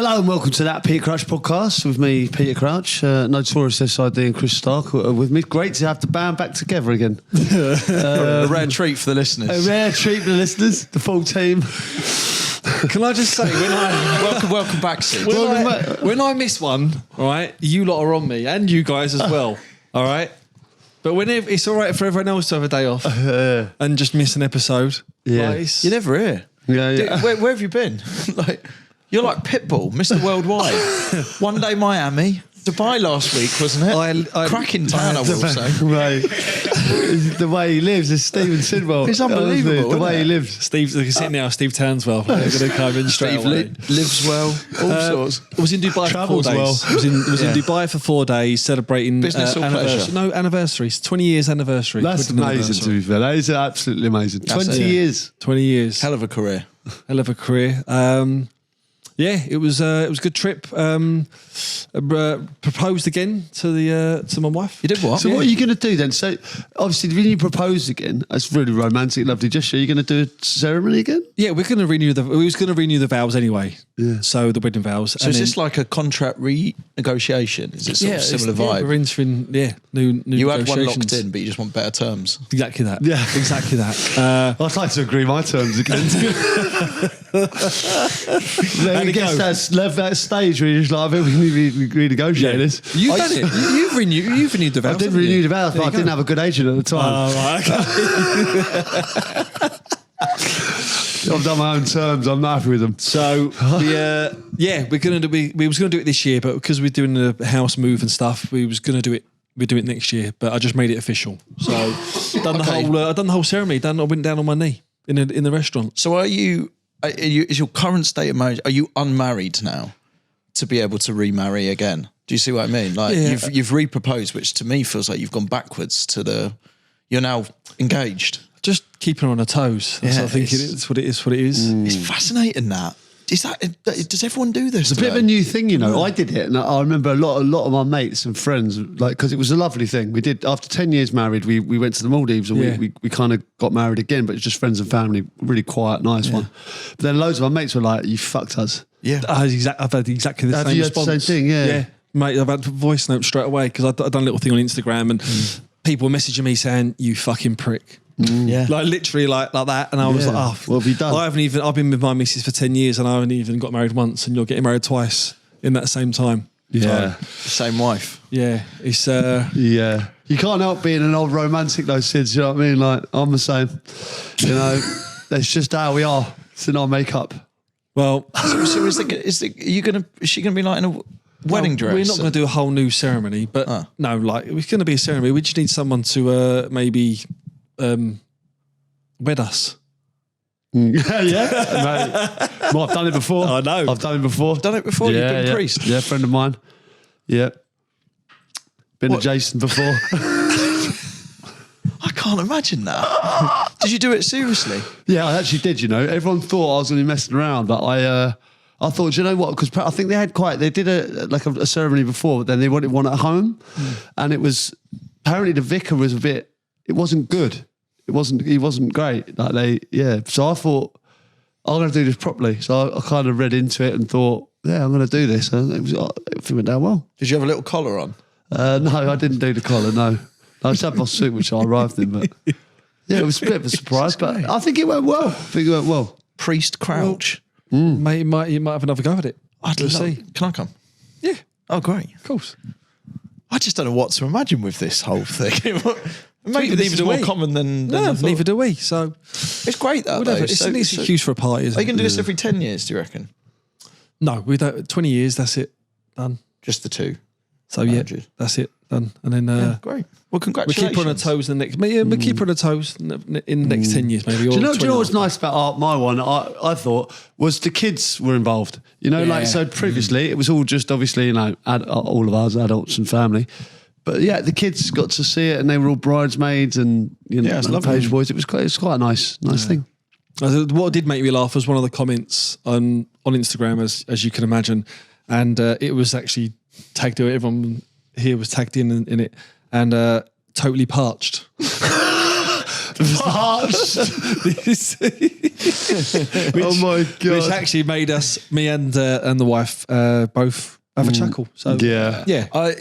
Hello and welcome to that Peter Crouch podcast with me, Peter Crouch, Notorious SID and Chris Stark with me. Great to have the band back together again. A rare treat for the listeners. A rare treat for the listeners, the full team. Can I just say, welcome back, Sid. When I miss one, all right, you lot are on me, and you guys as well, all right? But whenever it's all right for everyone else to have a day off and just miss an episode. Yeah. Like, You're never here. Yeah, yeah. Dude, where have you been? You're like Pitbull, Mr. Worldwide. One day Miami, Dubai last week, wasn't it? Cracking town, I will say. Right. The way he lives is Steve Sidwell. It's unbelievable, The way isn't he it? lives. Steve's sitting now. Steve Townswell. They're going to come in straight Steve away. lives well, all sorts. I was in Dubai for 4 Travels days. well. I was in Dubai for 4 days celebrating Business or pleasure? No, anniversaries. 20 years anniversary. That's Wedding amazing, to be fair. That is absolutely amazing. That's 20 it. years. 20 years. Hell of a career. Hell of a career. Yeah, it was a good trip. Proposed again to my wife. You did what? So what are you going to do then? So obviously when you propose again, that's really romantic, lovely gesture. Are you going to do a ceremony again? Yeah, we was going to renew the vows anyway. Yeah. So the wedding vows. So is this like a contract renegotiation? Is it sort of similar vibe? We're entering new You had one negotiations. locked in, but you just want better terms. Exactly that. Yeah. Exactly that. I'd like to agree my terms again. And I guess that stage where you're just like, I think we need to renegotiate this. You've done it. You've renewed the vows. I did haven't renew you? the vows, but I didn't have a good agent at the time. Oh, right. I've done my own terms. I'm not happy with them. So we're gonna do. We was gonna do it this year, but because we're doing the house move and stuff, we was gonna do it. We do it next year, but I just made it official. So I done the whole ceremony. I went down on my knee in the restaurant. So is your current state of marriage, are you unmarried now to be able to remarry again? Do you see what I mean? Like you've re-proposed, which to me feels like you've gone backwards you're now engaged. Just keeping her on her toes. That's what I think it's what it is. It's fascinating that. Does everyone do this? It's a bit of a new thing, you know. I did it, and I remember a lot of my mates and friends, like, because it was a lovely thing. We did, after 10 years married, we went to the Maldives and we kind of got married again, but it's just friends and family, really quiet, nice one. But then loads of my mates were like, "You fucked us." Yeah, I've had exactly the Have same you had response. the same thing? Yeah, mate. I've had voice notes straight away because I've done a little thing on Instagram and people were messaging me saying, "You fucking prick." Yeah, like literally like that, and I was like, "Oh, what have you done?" I've been with my missus for 10 years, and I haven't even got married once, and you're getting married twice in that same time." Yeah, same wife. Yeah, it's yeah. You can't help being an old romantic, though, Sid. You know what I mean? Like, I'm the same. You know, that's just how we are. It's in our makeup. Well, so is she gonna be like in a wedding dress? We're not going to do a whole new ceremony, but no, like it's going to be a ceremony. We just need someone to maybe wed us. Yeah. Mate. Well, I've done it before. I know. I've done it before. Done it before? Yeah, You've been priest? Yeah, friend of mine. Yeah. Been adjacent before. I can't imagine that. Did you do it seriously? Yeah, I actually did, you know. Everyone thought I was going to be messing around, but I thought, you know what? Because I think they did a ceremony before, but then they wanted one at home. And it was, apparently the vicar was it wasn't good. He wasn't great. So I thought, I'm going to do this properly. So I kind of read into it and thought, yeah, I'm going to do this. And it went down well. Did you have a little collar on? No, I didn't do the collar, no. I just had my suit, which I arrived in, but yeah, it was a bit of a surprise, but I think it went well. Priest Crouch. Mate, you might have another go at it. We'll see. Can I come? Yeah. Oh, great. Of course. I just don't know what to imagine with this whole thing. Maybe this is do more we. common than I thought. Neither do we. So it's great though. it's an excuse for a party, isn't Are you going to do it? this every 10 years, do you reckon? No, we don't. 20 years, that's it. Done. Just the two. So yeah, that's it. Done. And then great. Well, we congratulations. keep her on her toes in the next. We keep her on her toes in the next 10 years, maybe. Do you know what's nice about my one? I thought was the kids were involved. You know, like so previously it was all just obviously all of us adults and family. But yeah, the kids got to see it, and they were all bridesmaids, and the page boys. It was quite a nice thing. What did make me laugh was one of the comments on Instagram, as you can imagine, and it was actually tagged. Everyone here was tagged in it, and totally parched. Oh my God. Which actually made us, me and the wife, both have a chuckle. So Yeah.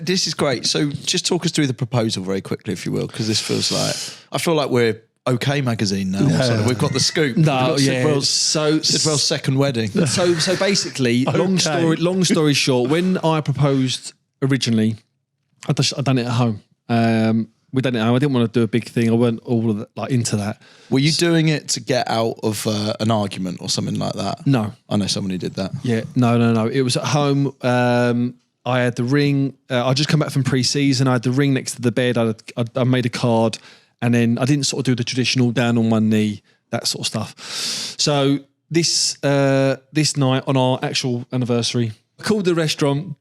This is great. So just talk us through the proposal very quickly, if you will, because this feels like, I feel like we're OK magazine now. So we've got the scoop. No, Sidwell's So Sidwell's second wedding. So basically, long story short, when I proposed originally, I'd done it at home. We done it at home. I didn't want to do a big thing. I weren't all of that, like into that. Were you doing it to get out of an argument or something like that? No. I know someone who did that. Yeah, no. It was at home. I had the ring. I just come back from pre-season. I had the ring next to the bed. I made a card, and then I didn't sort of do the traditional down on one knee, that sort of stuff. So this night on our actual anniversary, I called the restaurant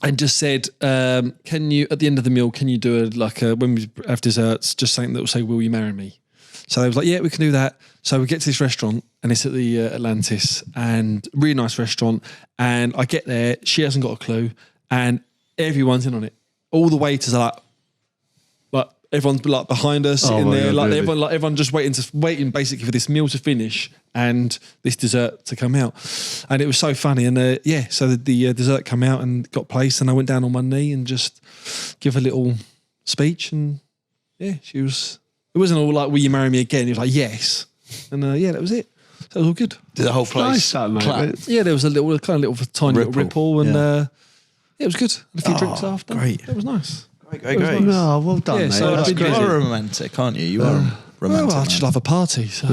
and just said, can you, at the end of the meal, can you do when we have desserts, just something that will say, will you marry me? So they was like, yeah, we can do that. So we get to this restaurant and it's at the Atlantis, and really nice restaurant. And I get there, she hasn't got a clue, and everyone's in on it. All the waiters are like everyone's like behind us, sitting there, God, really? everyone just waiting basically for this meal to finish and this dessert to come out. And it was so funny. And so the dessert came out and got placed, and I went down on one knee and just give a little speech. And it wasn't all like, will you marry me again? It was like, yes. And that was it. So it was all good. Did the whole place Nice, mate. clap? Yeah, there was a little tiny little ripple, and it was good. And a few drinks after. Great. It was nice. Great. No, well done, Yeah, mate. so That's I've been great. You are a romantic, aren't you? You are a romantic. Well, I man. just love a party, so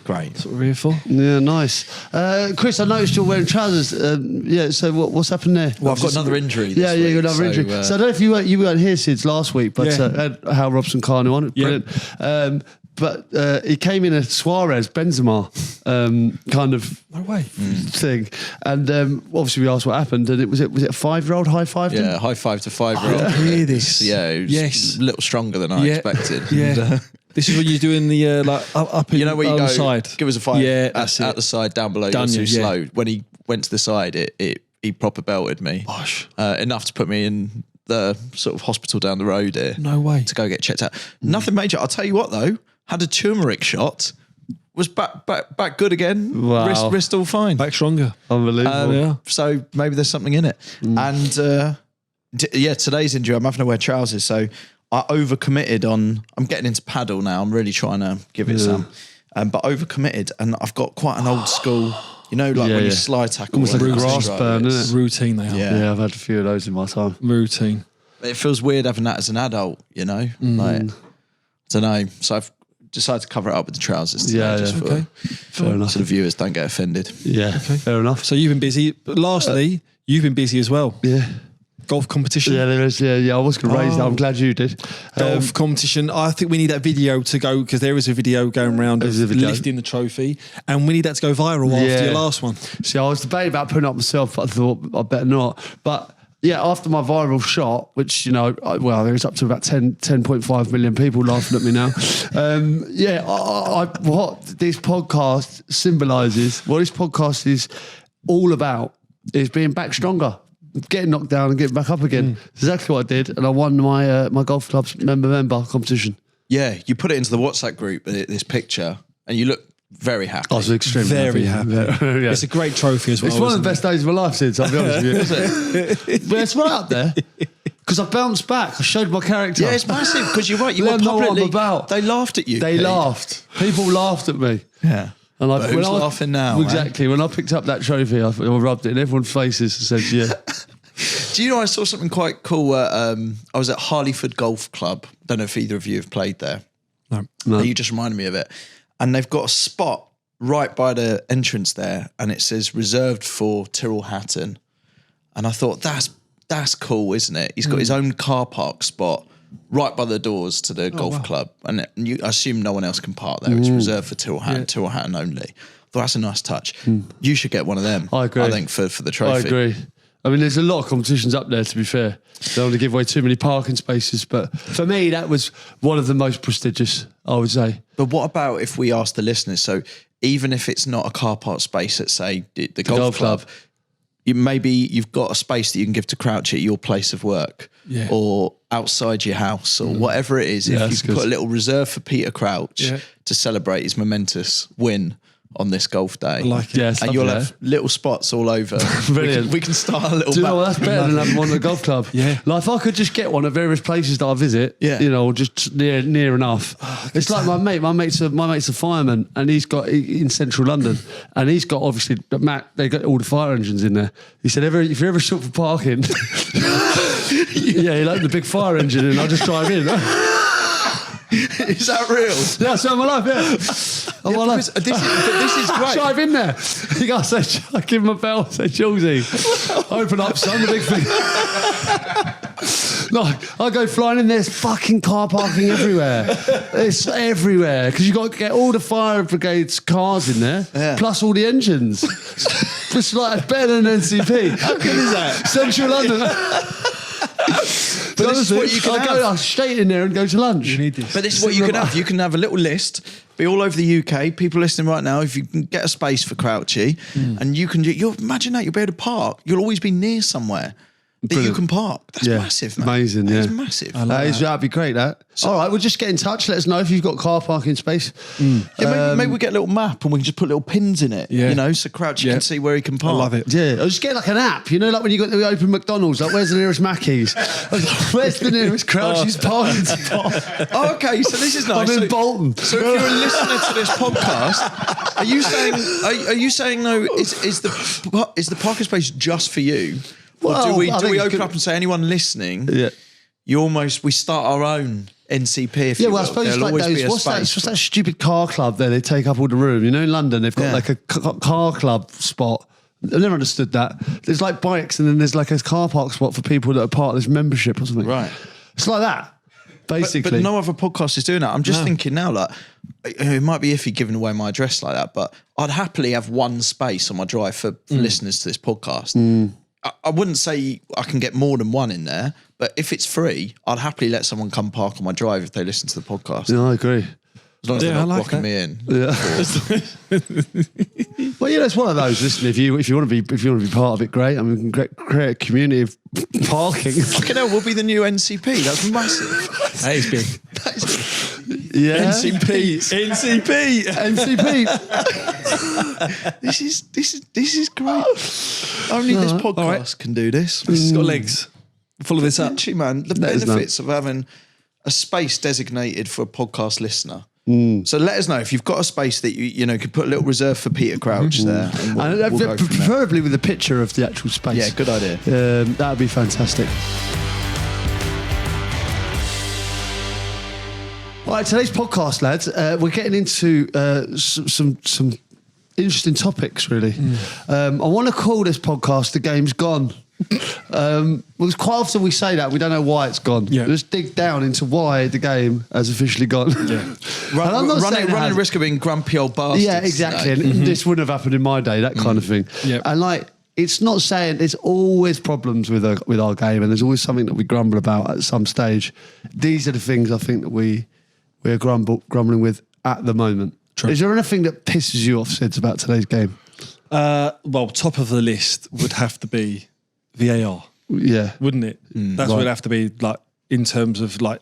Great. that's what we're here for. Yeah, nice. Chris, I noticed you're wearing trousers. So what's happened there? Well, I've got another injury. Yeah, this you got week, another injury. So I don't know if you weren't here since last week, but had Hal Robson-Kanu on. Brilliant. But he came in a Suarez Benzema kind of No way. thing, and obviously we asked what happened, and was it a 5-year-old high five? Yeah, high five to 5-year-old. I hear this. Yeah, it was Yes. a little stronger than I expected. Yeah. And, This is what you do in the up in you know where you on go, the side. give us a 5 Yeah, at that's the it. side, down below, Done you're you, too yeah. slow. When he went to the side, he proper belted me. Gosh. Enough to put me in the sort of hospital down the road here. No way. To go get checked out. Nothing major. I'll tell you what though, had a turmeric shot, was back good again. Wow. Wrist all fine. Back stronger. Unbelievable. So maybe there's something in it. And today's injury, I'm having to wear trousers. So I overcommitted I'm getting into paddle now. I'm really trying to give it some. But overcommitted, and I've got quite an old school, when you slide tackle. Almost like a and grass stroke, burn, it's- isn't it? Routine they are. Yeah. Yeah, I've had a few of those in my time. Routine. It feels weird having that as an adult, Like, I don't know. So I've decided to cover it up with the trousers today, Yeah, just yeah. for Okay. Fair enough. so the viewers don't get offended. Yeah, fair enough. So you've been busy. But lastly, you've been busy as well. Yeah. Golf competition. Yeah, there is. Yeah. I was going to raise that. I'm glad you did. Golf competition. I think we need that video to go, because there is a video going around of There's a video. lifting the trophy, and we need that to go viral after Yeah. your last one. See, I was debating about putting it up myself, but I thought I better not. But yeah, after my viral shot, which, there's up to about 10.5 million people laughing at me now. What this podcast symbolises, what this podcast is all about, is being back stronger. Getting knocked down and getting back up again. Exactly what I did, and I won my golf club's member competition. Yeah, you put it into the WhatsApp group, this picture, and you look very happy. I was extremely Very happy. Yeah. It's a great trophy as well. It's one of isn't the best days of my life since, I'll be honest with you. But it's right up there. Because I bounced back. I showed my character. Yeah, it's massive, because you're right. You Let were them know what I'm publicly about. They laughed at you. They Pete. laughed. People laughed at me. Yeah. And But who's laughing now? Exactly. When I picked up that trophy, I rubbed it in everyone's faces and said, yeah. Do you know I saw something quite cool? I was at Harleyford Golf Club. Don't know if either of you have played there. No. You just reminded me of it. And they've got a spot right by the entrance there, and it says reserved for Tyrrell Hatton. And I thought, that's cool, isn't it? He's got his own car park spot right by the doors to the golf club. And I assume no one else can park there. It's reserved for Tyrrell Hatton, Tyrrell Hatton only. I thought that's a nice touch. You should get one of them. I agree. I think for the trophy. I agree. I mean, there's a lot of competitions up there, to be fair. Don't want to give away too many parking spaces, but for me, that was one of the most prestigious, I would say. But what about if we ask the listeners? So even if it's not a car park space at, say, the golf club, maybe you've got a space that you can give to Crouchy at your place of work or outside your house or whatever it is. If you can put a little reserve for Peter Crouch to celebrate his momentous win on this golf day. I like it. Yeah, and you'll have little spots all over. Brilliant. We can start a little. Do you know what? That's better than having one at a golf club. Yeah. Like if I could just get one at various places that I visit, you know, just near enough. It's like my mate's a fireman, and he's got in central London, and he's got obviously Matt. They got all the fire engines in there. He said, if you're ever short for parking, he'll open the big fire engine, and I'll just drive in. Is that real? Yeah, so my life, This is great. Drive in there. You gotta say, I give him a bell, say, Julesy, open up, son, the big thing. No, I go flying in, there's fucking car parking everywhere. It's everywhere. Because you've got to get all the fire brigade's cars in there, plus all the engines. It's like better than NCP. How good is that? Central London. But this is what you can have. I'll straight in there and go to lunch. You need this. But this is what you can have. You can have a little list, be all over the UK. People listening right now, if you can get a space for Crouchy, and you'll imagine that you'll be able to park. You'll always be near somewhere that you can park. That's massive, man. Amazing, That is massive. That'd be great, that. All right, we'll just get in touch. Let us know if you've got car parking space. Yeah, maybe we get a little map and we can just put little pins in it, Yeah. you know, so Crouchy can see where he can park. I love it. Yeah, or just get like an app, you know, like when you got the open McDonald's, like where's the nearest Mackey's? Where's the nearest Crouchy's parking spot? Oh, okay, so this is nice. I'm in Bolton. So if you're a listener to this podcast, are you saying though, is the parking space just for you? Or Well, do we I think open up and say anyone listening? Yeah. We start our own NCP. If you Well, I will. suppose There'll like always those, be a what's space. that stupid car club there? They take up all the room. You know, in London, they've got like a car club spot. I never understood that. There's like bikes and then there's like a car park spot for people that are part of this membership or something. Right. It's like that, basically. But no other podcast is doing that. I'm just thinking now, like, it might be iffy giving away my address like that, but I'd happily have one space on my drive for listeners to this podcast. I wouldn't say I can get more than one in there, but if it's free, I'd happily let someone come park on my drive if they listen to the podcast. Yeah, I agree. As long as they're not I like blocking that. me in. Yeah. Well, you know, it's one of those. Listen, if you want to be part of it, great. I mean, we can create a community of parking. Fucking hell, we'll be the new NCP. That's massive. That is big. Yeah. NCP. This is great. Only this podcast can do this. This has got legs. Follow this up. Actually, man, the That is benefits of having a space designated for a podcast listener. So let us know if you've got a space that you know could put a little reserve for Peter Crouch there. And we'll go from there. Preferably with a picture of the actual space. Yeah, good idea. That would be fantastic. All right, today's podcast, lads, we're getting into some interesting topics, really. I want to call this podcast "The Game's Gone." Because quite often we say that we don't know why it's gone. Yeah. Let's dig down into why the game has officially gone. Yeah. Running the risk of being grumpy old bastards. Yeah, exactly. And this wouldn't have happened in my day, that kind of thing. Yep. And like, it's not saying there's always problems with our game, and there's always something that we grumble about at some stage. These are the things I think that we're grumbling with at the moment. True. Is there anything that pisses you off, Sids, about today's game? Well, top of the list would have to be VAR, Yeah. wouldn't it? That's what it'd have to be, like, in terms of like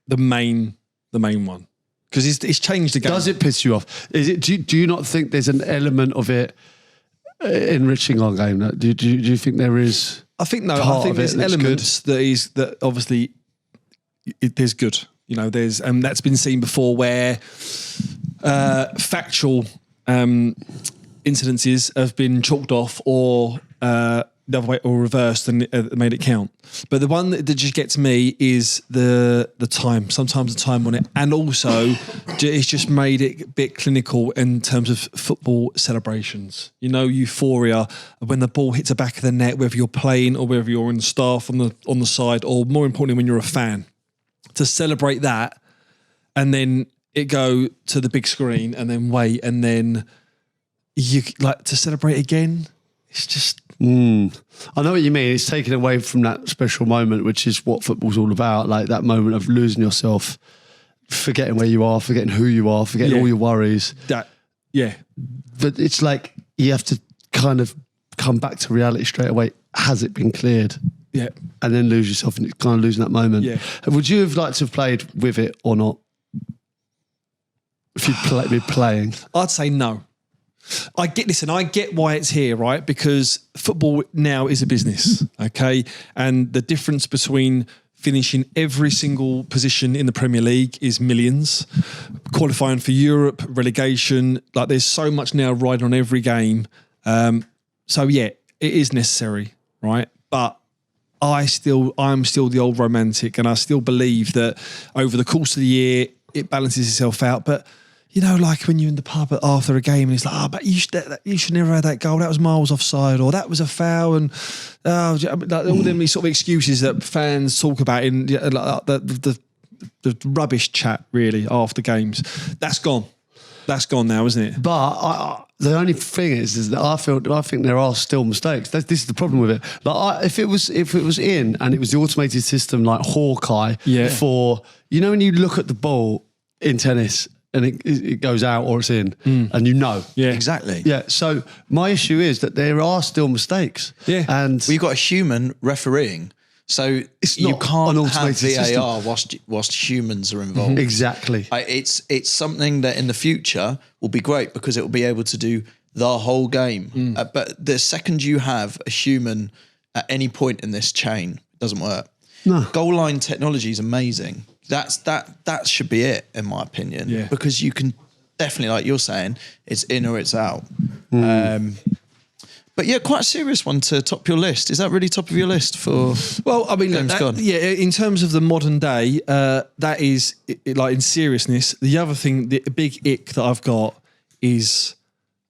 the main one, because it's changed the game. Does it piss you off? Is it? Do you not think there's an element of it enriching our game? Do you think there is? I think no. part I think of it there's that's elements that obviously there's good. You know, there's that's been seen before where factual incidences have been chalked off or the other way or reversed and made it count. But the one that just gets me is the time. Sometimes the time on it, and also it's just made it a bit clinical in terms of football celebrations. You know, euphoria when the ball hits the back of the net, whether you're playing or whether you're in staff on the side, or more importantly, when you're a fan, to celebrate that, and then it go to the big screen, and then wait, and then you like to celebrate again. It's just. I know what you mean. It's taken away from that special moment, which is what football's all about. Like that moment of losing yourself, forgetting where you are, forgetting who you are, forgetting all your worries. That, yeah. But it's like you have to kind of come back to reality straight away. Has it been cleared? Yeah. And then lose yourself and kind of losing that moment. Yeah. Would you have liked to have played with it or not? If you'd been playing? I'd say no. I get why it's here, right? Because football now is a business, okay? And the difference between finishing every single position in the Premier League is millions. Qualifying for Europe, relegation, like there's so much now riding on every game. So yeah, it is necessary, right? But I'm still the old romantic, and I still believe that over the course of the year, it balances itself out. But you know, like when you're in the pub after a game and it's like, but you should never have that goal. That was miles offside, or that was a foul, and like all them sort of excuses that fans talk about in the rubbish chat really after games. That's gone. That's gone now, isn't it? But the only thing is that I think there are still mistakes. This is the problem with it. Like if it was in and it was the automated system like Hawkeye for, you know, when you look at the ball in tennis and it goes out or it's in, and you know. Yeah, exactly. Yeah. So my issue is that there are still mistakes. Yeah. And you've got a human refereeing. So it's you not can't an have automated VAR whilst humans are involved. Exactly. It's something that in the future will be great because it will be able to do the whole game. But the second you have a human at any point in this chain, it doesn't work. No. Goal line technology is amazing. That should be it, in my opinion. Yeah. Because you can definitely, like you're saying, it's in or it's out. But yeah, quite a serious one to top your list. Is that really top of your list for? Well, I mean, Games Gone? yeah. In terms of the modern day, that is like in seriousness. The other thing, the big ick that I've got is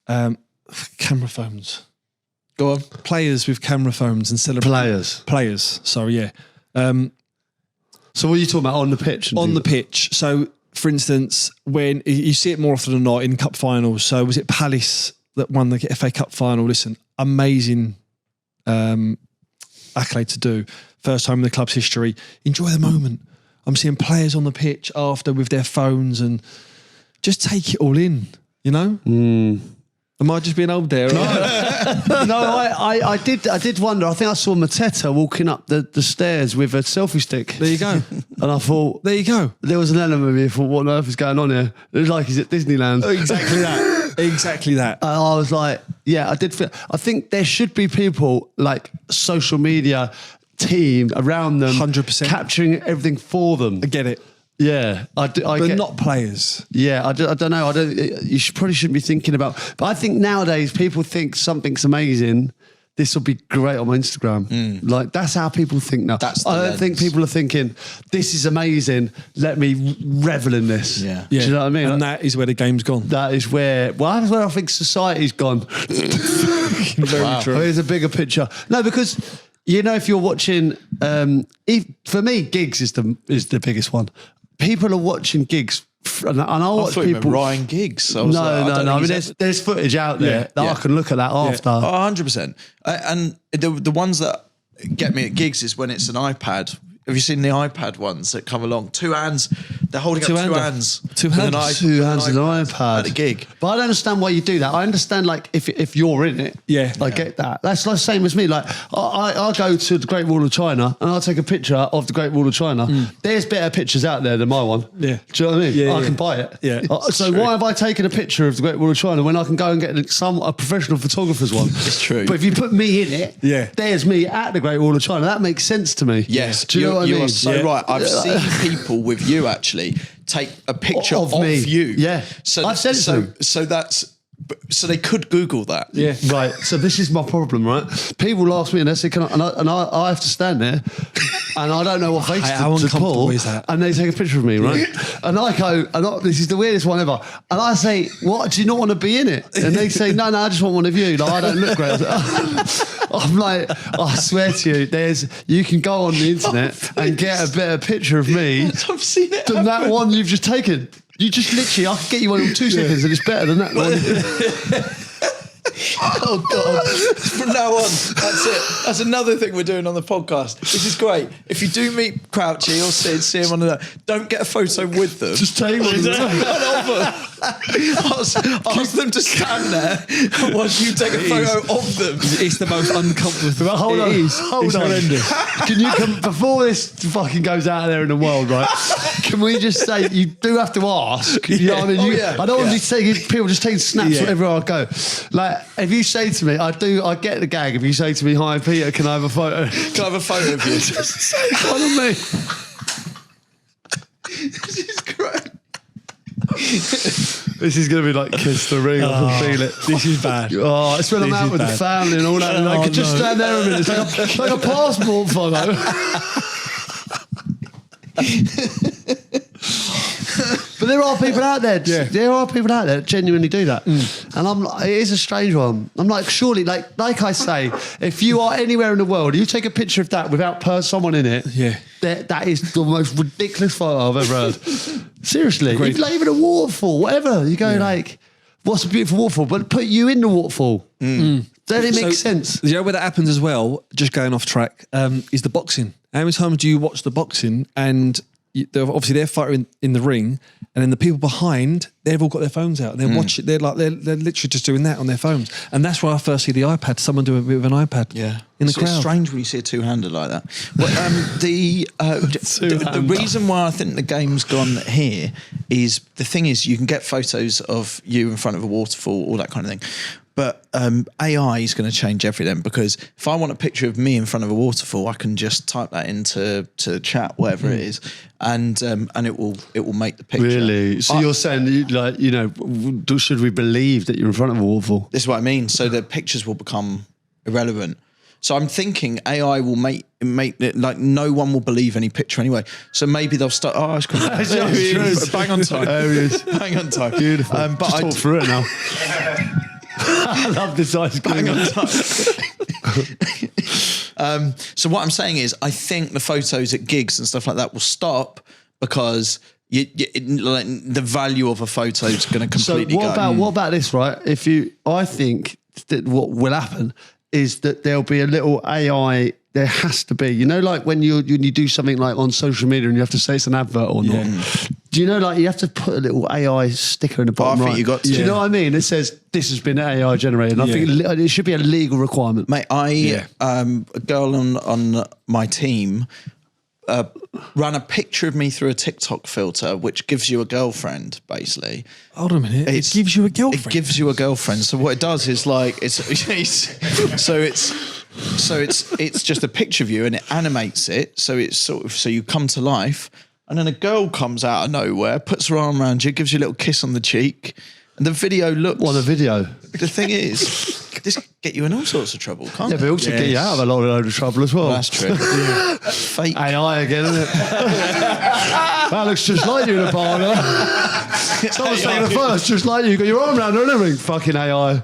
camera phones. Go on. Players with camera phones and celebrating players. Sorry, yeah. So what are you talking about on the pitch? On the pitch. So, for instance, when you see it more often than not in cup finals. So was it Palace that won the FA Cup final? Listen, amazing accolade to do. First time in the club's history. Enjoy the moment. I'm seeing players on the pitch after with their phones and just take it all in, you know? Am I just being old there? No, I did wonder. I think I saw Mateta walking up the stairs with a selfie stick. There you go. And I thought, there you go. There was an element of me. I thought, what on earth is going on here? It was like he's at Disneyland. Exactly that. Exactly that. And I was like, yeah, I did feel. I think there should be people like social media team around them, 100% capturing everything for them. I get it. Yeah, but not players. Yeah, I don't know. You probably shouldn't be thinking about. But I think nowadays people think something's amazing. This will be great on my Instagram. Like that's how people think now. I don't think people are thinking this is amazing. Let me revel in this. Yeah. Do you know what I mean? And that is where the game's gone. That is where. Well, that's where I think society's gone. Very true. Here's a bigger picture. No, because you know, if you're watching, for me, gigs is the biggest one. People are watching gigs, and I watch people. Ryan Giggs. No. I mean, there's footage out there that I can look at that after. 100%. And the ones that get me at gigs is when it's an iPad. Have you seen the iPad ones that come along? Two hands. They're holding up two hands. Two hands with an iPad. At a gig. But I don't understand why you do that. I understand, like, if you're in it. Yeah. I get that. That's the same as me. Like, I go to the Great Wall of China and I'll take a picture of the Great Wall of China. There's better pictures out there than my one. Yeah. Do you know what I mean? Yeah, I can buy it. Yeah. So why have I taken a picture of the Great Wall of China when I can go and get a professional photographer's one? It's true. But if you put me in it, there's me at the Great Wall of China. That makes sense to me. Yes. Do you know what I mean? You are so right. I've seen people with you actually take a picture of me. you. Yeah. So I've said so they could Google that. Yeah. Right. So this is my problem, right? People ask me and they say, I have to stand there and I don't know what face How to uncomfortable pull. is that? And they take a picture of me, right? And I go, this is the weirdest one ever. And I say, what, do you not want to be in it? And they say, no, I just want one of you. Like, I don't look great. I'm like, I swear to you, you can go on the internet and get a better picture of me I've seen it than that one you've just taken. You just literally, I can get you one in 2 seconds and it's better than that one. Oh God! From now on, that's it. That's another thing we're doing on the podcast. This is great. If you do meet Crouchy or Sid, see him on the, don't get a photo with them. Just take one. Ask them to stand there whilst you take a photo of them. It's the most uncomfortable. Hold on. It's horrendous. Can you come before this fucking goes out there in the world, right? Can we just say you do have to ask? You know what I mean? I don't want to be taking people just taking snaps wherever I go. Like if you say to me, I get the gag. If you say to me, "Hi Peter, can I have a photo?" Can I have a photo of you? Just say one of me. This is great. This is going to be like Kiss the Ring. I can feel it. This is bad. Oh, it's when I'm out with the family and all that. And I could just stand there a minute. It's like a passport photo. But there are people out there. There are people out there that genuinely do that, and I'm like, it is a strange one. I'm like, surely, like I say, if you are anywhere in the world, you take a picture of that without someone in it. Yeah, that is the most ridiculous photo I've ever heard. Seriously, if like even a waterfall, whatever, you go like, what's a beautiful waterfall? But put you in the waterfall. Then it makes sense. You know where that happens as well, just going off track, is the boxing. How many times do you watch the boxing and they're fighting in the ring, and then the people behind, they've all got their phones out and they're watching. They're literally just doing that on their phones, and that's where I first see the iPad. Someone do it with an iPad. Yeah, in the crowd. It's strange when you see a two-hander like that. Well, the reason why I think the game's gone here is the thing is you can get photos of you in front of a waterfall, all that kind of thing. But AI is going to change everything, because if I want a picture of me in front of a waterfall, I can just type that into chat, whatever it is, and it will make the picture. Really? So you're saying, should we believe that you're in front of a waterfall? This is what I mean. So the pictures will become irrelevant. So I'm thinking AI will make it like no one will believe any picture anyway. So maybe they'll start. Oh, it's cool. Bang on time. There he is. Bang on time. Beautiful. But just talk through it now. I love this ice cream. Bang on time. So what I'm saying is, I think the photos at gigs and stuff like that will stop, because the value of a photo is going to completely go. What about this, right? I think that what will happen is that there'll be a little AI. There has to be, like when you do something like on social media and you have to say it's an advert or not. Do you know, like you have to put a little AI sticker in the bottom right? You got to. Do you know what I mean? It says this has been AI generated. And I think it should be a legal requirement. Mate, a girl on my team ran a picture of me through a TikTok filter, which gives you a girlfriend, basically. Hold on a minute. It gives you a girlfriend. It gives you a girlfriend. So what it does is like it's just a picture of you, and it animates it. So it's so you come to life, and then a girl comes out of nowhere, puts her arm around you, gives you a little kiss on the cheek, and the video looks. What a video! The thing is, this get you in all sorts of trouble, can't it? Yeah, but also get you out of a load of trouble as well. That's true. Fake AI again, isn't it? That looks just like you in a parlour. Someone's taking a photo, just like you. Got your arm around her and everything. Fucking AI.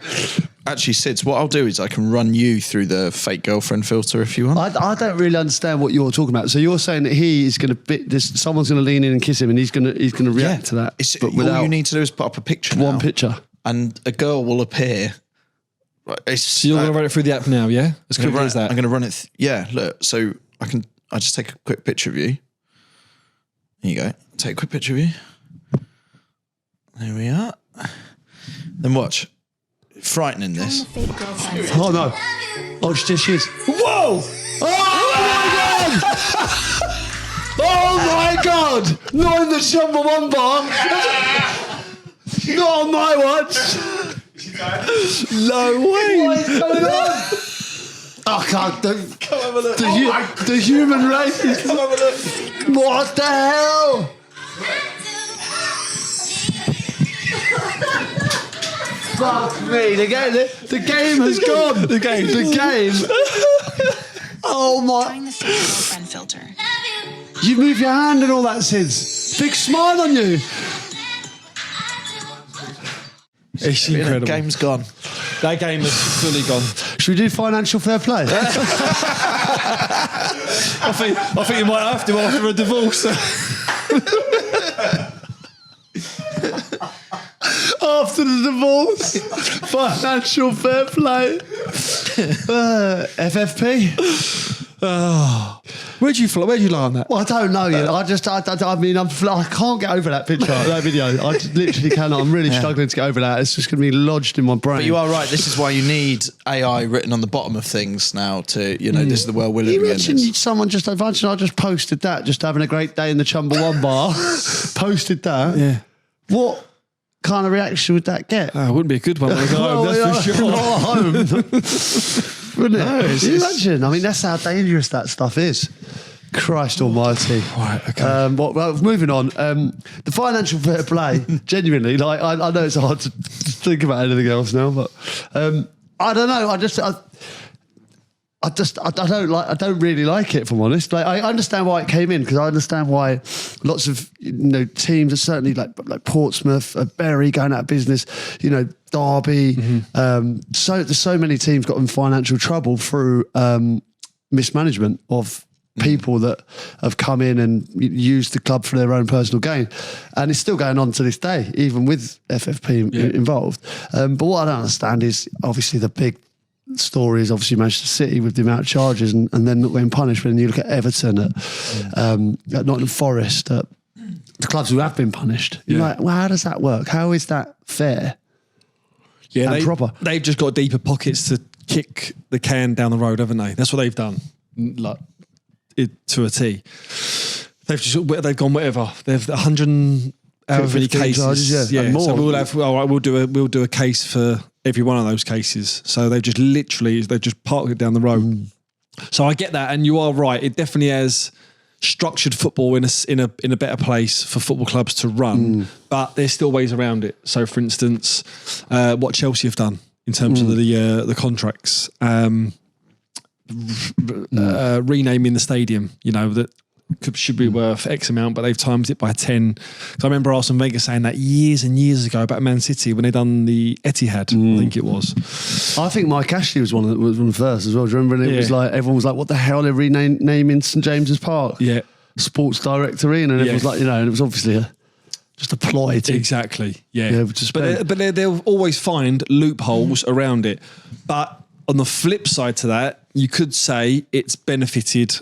Actually, Sids, what I'll do is I can run you through the fake girlfriend filter if you want. I don't really understand what you're talking about. So you're saying that he is going to someone's going to lean in and kiss him, and he's going to react to that. But all you need to do is put up a picture. One picture, and a girl will appear. So you're going to run it through the app now, yeah? As quickly as that. I'm going to run it. Look. So I just take a quick picture of you. There you go. Take a quick picture of you. There we are. Then watch. Frightening this. Oh no! Oh, she is. Whoa! Oh my god! Oh my god! Not in the Chumbawumbar! Not on my watch! No way! What is going on? Oh god! Come have a look. The human race is. Come have a look. What the hell? Fuck me! The game has gone. The game. Oh my! Trying the fake girlfriend filter. You move your hand and all that, Sids. Big smile on you. It's incredible. The game's gone. That game is fully gone. Should we do financial fair play? I think you might have to after a divorce. After to the divorce. Financial fair play. FFP. Where do you lie on that? Well, I don't know yet. I mean, I can't get over that picture, that video. I just literally cannot. I'm really struggling to get over that. It's just going to be lodged in my brain. But you are right. This is why you need AI written on the bottom of things now to, this is the world we're living in. You mentioned someone just, I just posted that, just having a great day in the Chumbawumbar. Posted that. Yeah. What kind of reaction would that get? It wouldn't be a good one when I go home, that's for sure. Not home. Wouldn't it? No, Can you imagine? I mean, that's how dangerous that stuff is. Christ almighty. Right, okay. Well, moving on. The financial fair play, genuinely, like I know it's hard to think about anything else now, but I don't know. I don't really like it, if I'm honest. Like, I understand why it came in, because I understand why lots of teams are certainly like Portsmouth, Bury going out of business, Derby. So there's so many teams got in financial trouble through mismanagement of people that have come in and used the club for their own personal gain, and it's still going on to this day, even with FFP involved. But what I don't understand is obviously the big story is obviously Manchester City with the amount of charges and then not getting punished. When you look at Everton, at Nottingham Forest, at the clubs who have been punished, you're like, well, how does that work? How is that fair? Yeah, and proper. They've just got deeper pockets to kick the can down the road, haven't they? That's what they've done, like to a T. They've gone whatever. They've 100 however many cases. Charges, yeah. So we'll have. All right, we'll do a case for every one of those cases. So they've just parked it down the road. So I get that, and you are right. It definitely has structured football in a better place for football clubs to run, but there's still ways around it. So, for instance, what Chelsea have done in terms of the contracts, renaming the stadium, that should be worth X amount, but they've timed it by 10. So I remember Arsene Wenger saying that years and years ago about Man City when they done the Etihad, I think it was. I think Mike Ashley was one of the first as well. Do you remember? And it was like, everyone was like, what the hell, they're renaming St James's Park? Yeah. Sports Directory, and everyone was like, and it was obviously just a ploy to... Exactly, yeah. But they'll always find loopholes around it. But on the flip side to that, you could say it's benefited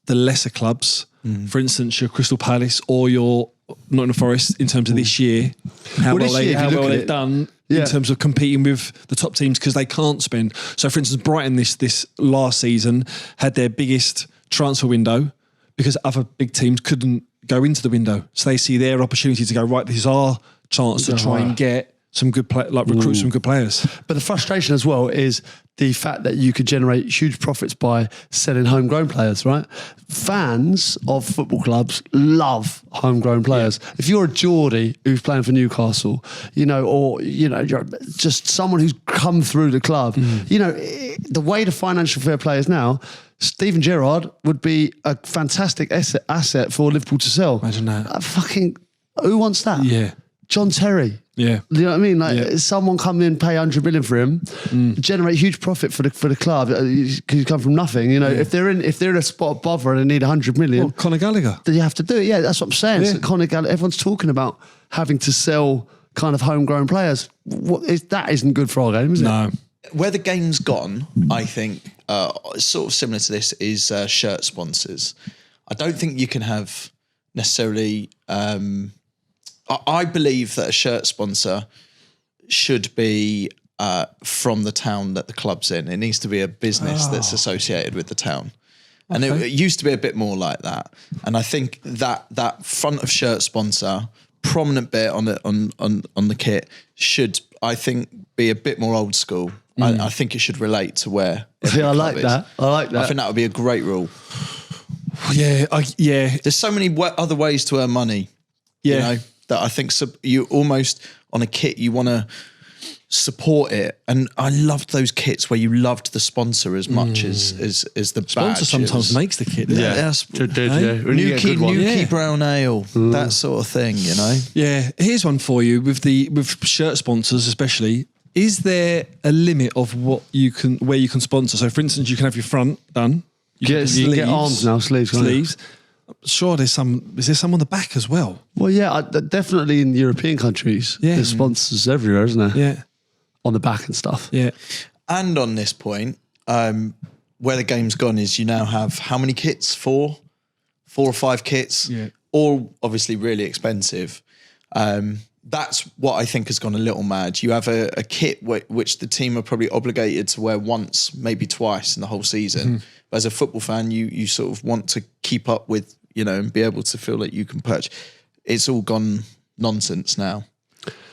the lesser clubs, for instance, your Crystal Palace or your Nottingham Forest, in terms of this year, how well they've done in terms of competing with the top teams, because they can't spend. So, for instance, Brighton this last season had their biggest transfer window because other big teams couldn't go into the window. So they see their opportunity to go, right, this is our chance to try and get some good recruit some good players. But the frustration as well is the fact that you could generate huge profits by selling homegrown players, right? Fans of football clubs love homegrown players. Yeah. If you're a Geordie who's playing for Newcastle, or you're just someone who's come through the club, the way the financial fair play is now, Steven Gerrard would be a fantastic asset for Liverpool to sell. Imagine that. Who wants that? Yeah. John Terry. Yeah. You know what I mean? Someone come in, pay 100 million for him, generate huge profit for the club, because you come from nothing. If they're in a spot above her and they need 100 million. Well, Conor Gallagher. Then you have to do it. Yeah, that's what I'm saying. Yeah. So Conor Gallagher, everyone's talking about having to sell kind of homegrown players. That isn't good for our game, is it? No. Where the game's gone, I think, sort of similar to this, is shirt sponsors. I don't think you can have necessarily... I believe that a shirt sponsor should be from the town that the club's in. It needs to be a business that's associated with the town. And it used to be a bit more like that. And I think that front of shirt sponsor, prominent bit on the kit, should, I think, be a bit more old school. I think it should relate to where. I like that. I think that would be a great rule. Yeah, There's so many other ways to earn money. Yeah. That I think you almost, on a kit, you want to support it. And I loved those kits where you loved the sponsor as much as the sponsor badge. sometimes makes the kit. Newquay Brown Ale, that sort of thing, Yeah, here's one for you with shirt sponsors especially. Is there a limit of where you can sponsor? So, for instance, you can have your front done. You get arms now, sleeves. Sure, is there some on the back as well? Well, yeah, definitely in European countries. Yeah. There's sponsors everywhere, isn't there? Yeah. On the back and stuff. Yeah. And on this point, where the game's gone is you now have how many kits? 4 or 5 kits, all obviously really expensive. That's what I think has gone a little mad. You have a kit which the team are probably obligated to wear once, maybe twice in the whole season. But as a football fan, you sort of want to keep up with, and be able to feel that you can purchase. It's all gone nonsense now.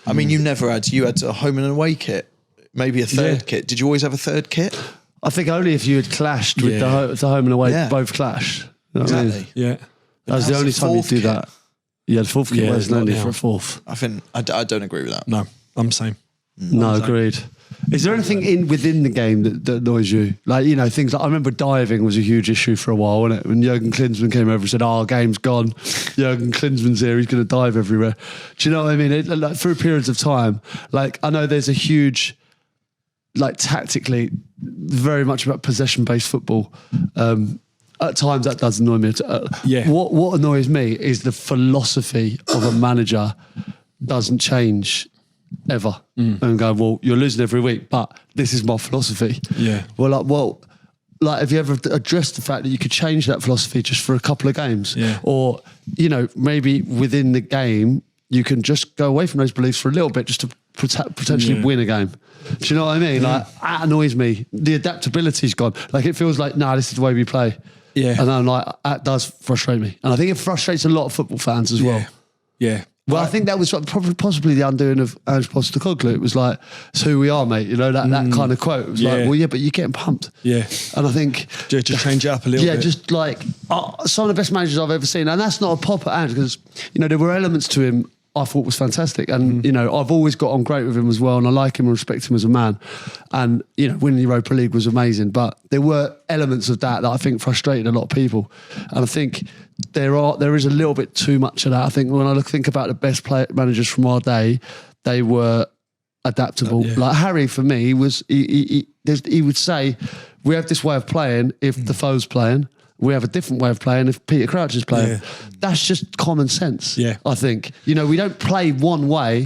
I mean, you had a home and away kit, maybe a third kit. Did you always have a third kit? I think only if you had clashed with the home and away, both clashed. You know what I mean? Yeah. That was the only time you do that. Yeah, the fourth kit was only for a fourth. I think I don't agree with that. No, I'm the same. No, agreed. Is there anything within the game that annoys you? Like, things like, I remember diving was a huge issue for a while, wasn't it? When Jurgen Klinsmann came over and said, our game's gone. Jurgen Klinsmann's here, he's going to dive everywhere. Do you know what I mean? Like, through periods of time, like, I know there's a huge, like, tactically, very much about possession-based football. At times that does annoy me. What annoys me is the philosophy of a manager doesn't change ever. And go, well, you're losing every week, but this is my philosophy. Yeah. Well, have you ever addressed the fact that you could change that philosophy just for a couple of games? Yeah. Or, maybe within the game, you can just go away from those beliefs for a little bit just to potentially win a game. Do you know what I mean? Like, that annoys me. The adaptability's gone. Like, it feels like, this is the way we play. Yeah. And I'm like, that does frustrate me. And I think it frustrates a lot of football fans as well. Yeah. Well, I think that was probably possibly the undoing of Ange Postecoglou. It was like, it's who we are, mate. That kind of quote. It was like, well, yeah, but you're getting pumped. Yeah. And I think... Just change it up a little bit. Yeah, just like, some of the best managers I've ever seen. And that's not a pop at Ange, because, there were elements to him I thought was fantastic. And, I've always got on great with him as well. And I like him and respect him as a man. And, winning the Europa League was amazing. But there were elements of that I think frustrated a lot of people. And I think there is a little bit too much of that. I think when I think about the best managers from our day, they were adaptable. Like Harry, for me, he would say, we have this way of playing if the foe's playing. We have a different way of playing if Peter Crouch is playing. Yeah. That's just common sense, I think. We don't play one way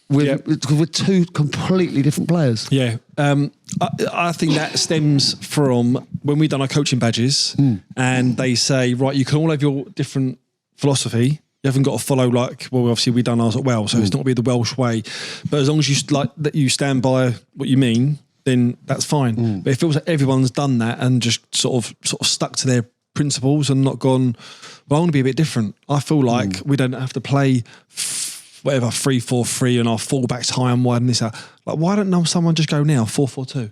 with two completely different players. Yeah. I think that stems from when we've done our coaching badges and they say, right, you can all have your different philosophy. You haven't got to follow obviously we've done ours at Welsh, so it's not going to be the Welsh way. But as long as you stand by what you mean, then that's fine. But it feels like everyone's done that and just sort of stuck to their principles and not gone, well, I want to be a bit different. I feel like we don't have to play 3-4-3 and our fullbacks high and wide and this out. Like, why don't someone just go now 4-4-2?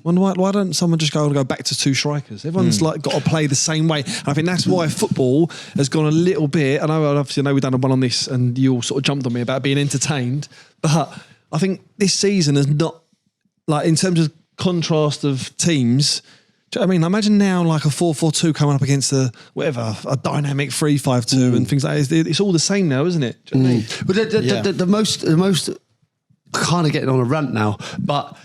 Why don't someone just go back to 2 strikers? Everyone's got to play the same way. And I think that's why football has gone a little bit. I know we've done a one on this and you all sort of jumped on me about being entertained, but I think this season is not, like, in terms of contrast of teams. I mean, imagine now like a 4-4-2 coming up against a dynamic 3-5-2 and things like that. It's all the same now, isn't it? Do you know what I mean? But the most kind of getting on a rant now, but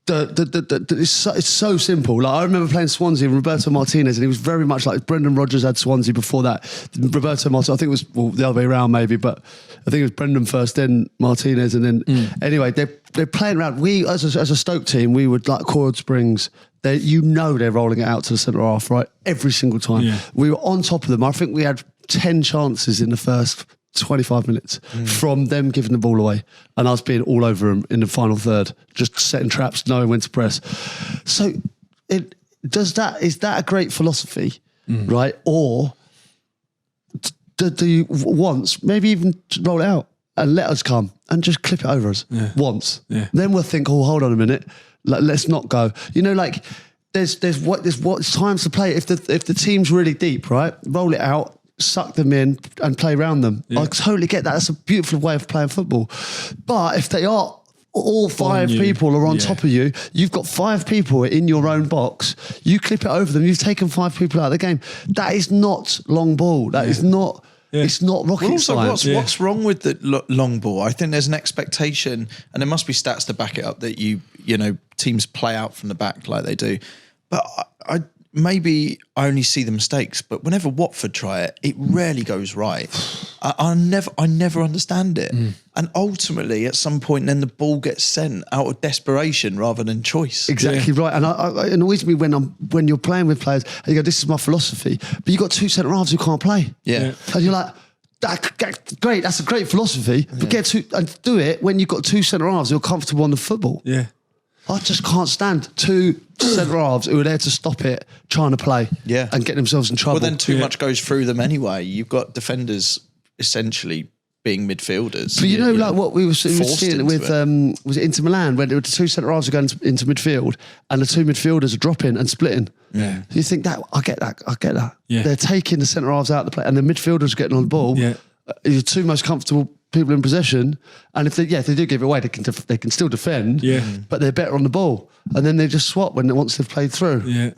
it's so simple. Like, I remember playing Swansea and Roberto Martinez, and he was very much like Brendan Rodgers had Swansea before that. Roberto Martinez, I think it was the other way around maybe, but I think it was Brendan first, then Martinez, and then anyway, they're playing around. We as a Stoke team, we would like Coiled Springs. They're rolling it out to the centre half, right? Every single time. Yeah. We were on top of them. I think we had 10 chances in the first 25 minutes from them giving the ball away and us being all over them in the final third, just setting traps, knowing when to press. So is that a great philosophy, right? Or do you once, maybe even roll it out and let us come and just clip it over us once? Yeah. Then we'll think, oh, hold on a minute. Let's not go. There's times to play. If the team's really deep, right? Roll it out, suck them in, and play around them. Yeah. I totally get that. That's a beautiful way of playing football. But if they are all 5 people are on top of you, you've got 5 people in your own box. You clip it over them. You've taken 5 people out of the game. That is not long ball. That is not. Yeah. It's not rocket science. What's wrong with the long ball? I think there's an expectation, and there must be stats to back it up, that you know teams play out from the back like they do. But maybe I only see the mistakes, but whenever Watford try it, it rarely goes right. I never understand it. And ultimately, at some point, then the ball gets sent out of desperation rather than choice. Exactly right. And it annoys me when you're playing with players and you go, this is my philosophy, but you've got two centre halves who can't play. Yeah. And you're like, great, that's a great philosophy, but and do it when you've got two centre halves who are comfortable on the football. Yeah. I just can't stand two centre halves who are there to stop it, trying to play, and get themselves in trouble. Well, then too much goes through them anyway. You've got defenders essentially being midfielders. But like what we were seeing with was it Inter Milan, where the two centre halves are going into midfield and the two midfielders are dropping and splitting. Yeah. You think that I get that. Yeah. They're taking the centre halves out of the play and the midfielders are getting on the ball. Yeah. You're two most comfortable people in possession, and if they do give it away, they can still defend. Yeah. But they're better on the ball, and then they just swap once they've played through. Yeah.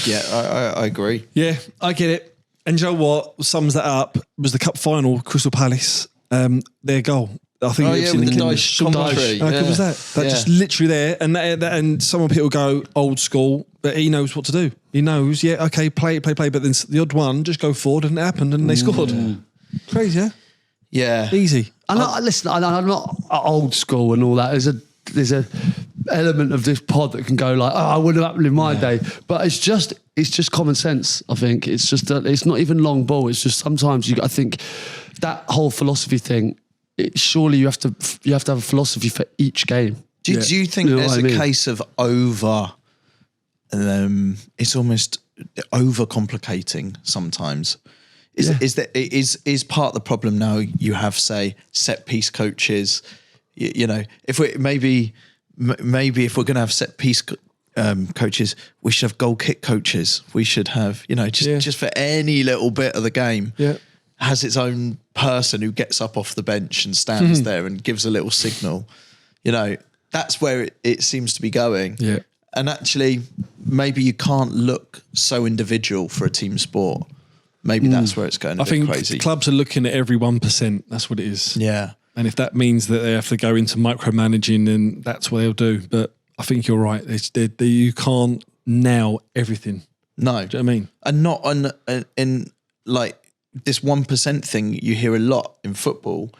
Yeah, I agree. Yeah, I get it. And you know what sums that up was the cup final, Crystal Palace, their goal. I think with the Dyche commentary. How good was that? Just literally there, and some people go old school, but he knows what to do. He knows, okay, play, but then the odd one, just go forward, and it happened, and they scored. Crazy, yeah? Yeah. Easy. And listen, I'm not old school and all that. There's a element of this pod that can go like, I would have happened in my day, but it's just common sense. I think it's just it's not even long ball. It's just sometimes I think that whole philosophy thing. Surely you have to have a philosophy for each game. Do you think there's a case of it's almost over complicating sometimes? Is part of the problem now? You have, say, set piece coaches. If we maybe if we're going to have set piece coaches, we should have goal kick coaches. We should have just for any little bit of the game. Yeah. Has its own person who gets up off the bench and stands there and gives a little signal. That's where it seems to be going. Yeah. And actually, maybe you can't look so individual for a team sport. Maybe that's where it's going a bit crazy. Clubs are looking at every 1%. That's what it is. Yeah. And if that means that they have to go into micromanaging, then that's what they'll do. But I think you're right. You can't nail everything. No. Do you know what I mean? And not in like this 1% thing you hear a lot in football.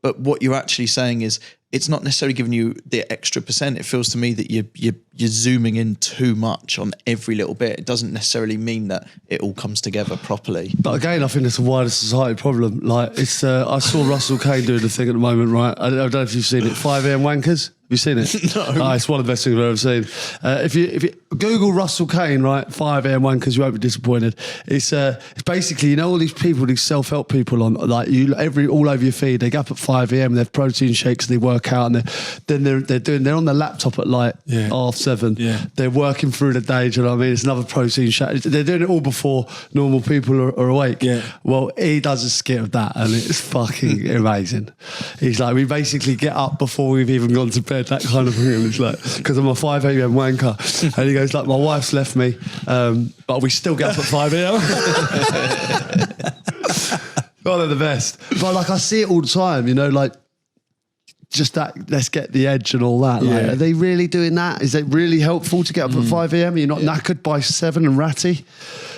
But what you're actually saying is it's not necessarily giving you the extra percent. It feels to me that you're zooming in too much on every little bit. It doesn't necessarily mean that it all comes together properly. But again, I think it's a wider society problem. Like it's, I saw Russell Kane doing the thing at the moment, right? I don't know if you've seen it. 5 a.m. wankers. Have you seen it? No. It's one of the best things I've ever seen. If you Google Russell Kane, right, 5 a.m. wankers, you won't be disappointed. It's basically, all these people, these self-help people on like all over your feed. They get up at 5 a.m. They have protein shakes. They work out, and they're on their laptop at like 7:30. Yeah. They're working through the day. Do you know what I mean? It's another protein shake. They're doing it all before normal people are awake. Yeah. Well, he does a skit of that, and it's fucking amazing. He's like, we basically get up before we've even gone to bed. That kind of thing. And it's like, because I'm a 5 a.m. wanker. And he goes like, my wife's left me, but we still get up at 5 a.m. Well, they're the best. But like, I see it all the time, like just that, let's get the edge and all that. Like, are they really doing that? Is it really helpful to get up at 5 a.m? You're not knackered by 7 and ratty?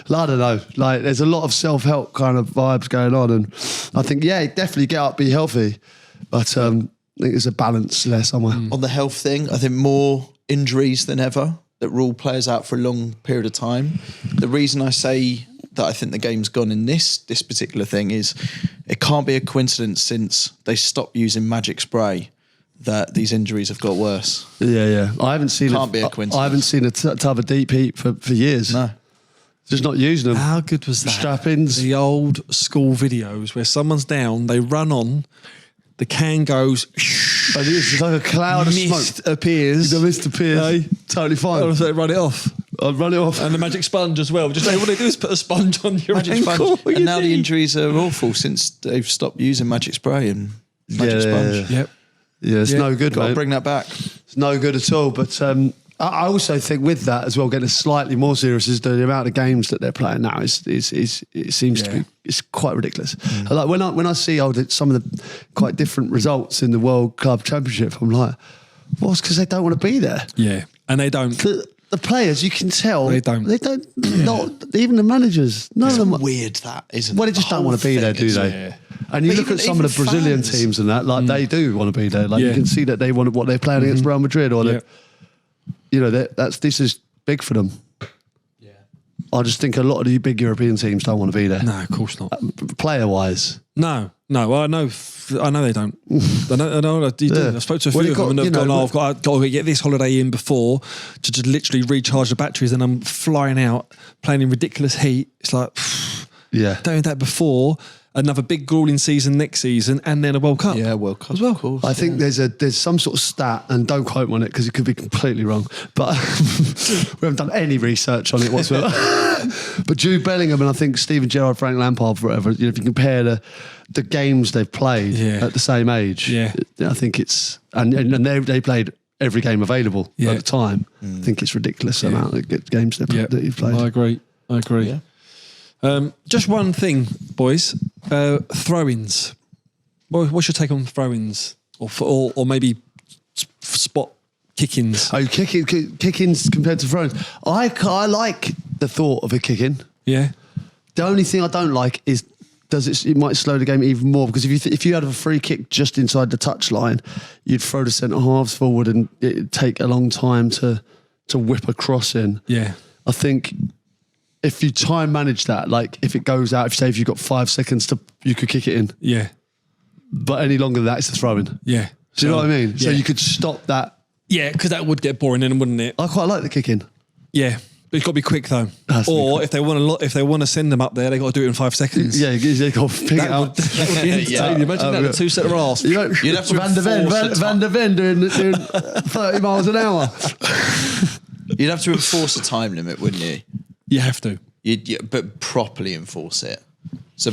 I don't know. Like, there's a lot of self-help kind of vibes going on. And I think, definitely get up, be healthy. But I think there's a balance there somewhere. On the health thing, I think more injuries than ever that rule players out for a long period of time. The reason I say that I think the game's gone in this particular thing is it can't be a coincidence since they stopped using magic spray that these injuries have got worse. Yeah. I haven't seen Can't be a coincidence. I haven't seen a tub of deep heat for years. No. Just not using them. How good was that? Strap-ins. The old school videos where someone's down, they run on, the can goes, It's like a cloud of mist smoke. appears. The mist appears. Totally fine. Oh, so they run it off. I'd run it off. And the magic sponge as well. Just like, what they do is put a sponge on your Magic ankle. sponge. And now the injuries are awful since they've stopped using magic spray and magic sponge. Yep. Yeah, it's no good, Got to mate. bring that back. It's no good at all. But I also think with that as well, getting slightly more serious is the amount of games that they're playing now. It seems to be, it's quite ridiculous. Like when I see some of the quite different results in the World Club Championship, I'm like, well, it's because they don't want to be there. Yeah. And they don't. the players, you can tell They don't. Not even the managers. None of them. Weird that, isn't it? Well, they just don't want to be there, do they? Yeah. And you But look at some of the even Brazilian fans- teams and that, like they do want to be there. Like Yeah. you can see that they want what they're playing against Real Madrid, or Yeah. this is big for them. I just think a lot of the big European teams don't want to be there. No, of course not. Player wise. No. Well, I know they don't. I know. You do. Yeah. I spoke to a Well, few you've of them got- and they've you know, gone, I've got to get this holiday in before to just literally recharge the batteries, and I'm flying out, playing in ridiculous heat. It's like, Yeah. doing that before another big grueling season next season, and then a World Cup. Yeah, World Cup as well. of course. I think there's some sort of stat, and don't quote me on it because it could be completely wrong, but we haven't done any research on it whatsoever. But Jude Bellingham and I think Steven Gerrard, Frank Lampard, whatever, if you compare the games they've played at the same age, I think it's and they played every game available at the time. I think it's ridiculous the amount of good games that you've played. I agree. Yeah. Just one thing, boys. Throw-ins. What's your take on throw-ins, or maybe spot kick-ins? Oh, kick-ins compared to throw-ins. I like the thought of a kick-in. Yeah. The only thing I don't like is it might slow the game even more, because if you had a free kick just inside the touchline, you'd throw the centre halves forward and it'd take a long time to whip a cross in. Yeah. I think if you time manage that, like if it goes out, if you've got 5 seconds you could kick it in. Yeah. But any longer than that, it's a throw-in. Yeah. Do you know what I mean? So yeah. you could stop that. Yeah, because that would get boring then, wouldn't it? I quite like the kick-in. Yeah. But it's got to be quick though. Has to be Or quick. if they want to send them up there, they got to do it in 5 seconds. Yeah, you got to pick it That up. would be entertaining. Imagine that, the two set of arse. You know, You'd have to Van der Ven doing 30 miles an hour. You'd have to enforce a time limit, wouldn't you? You have to. But properly enforce it. So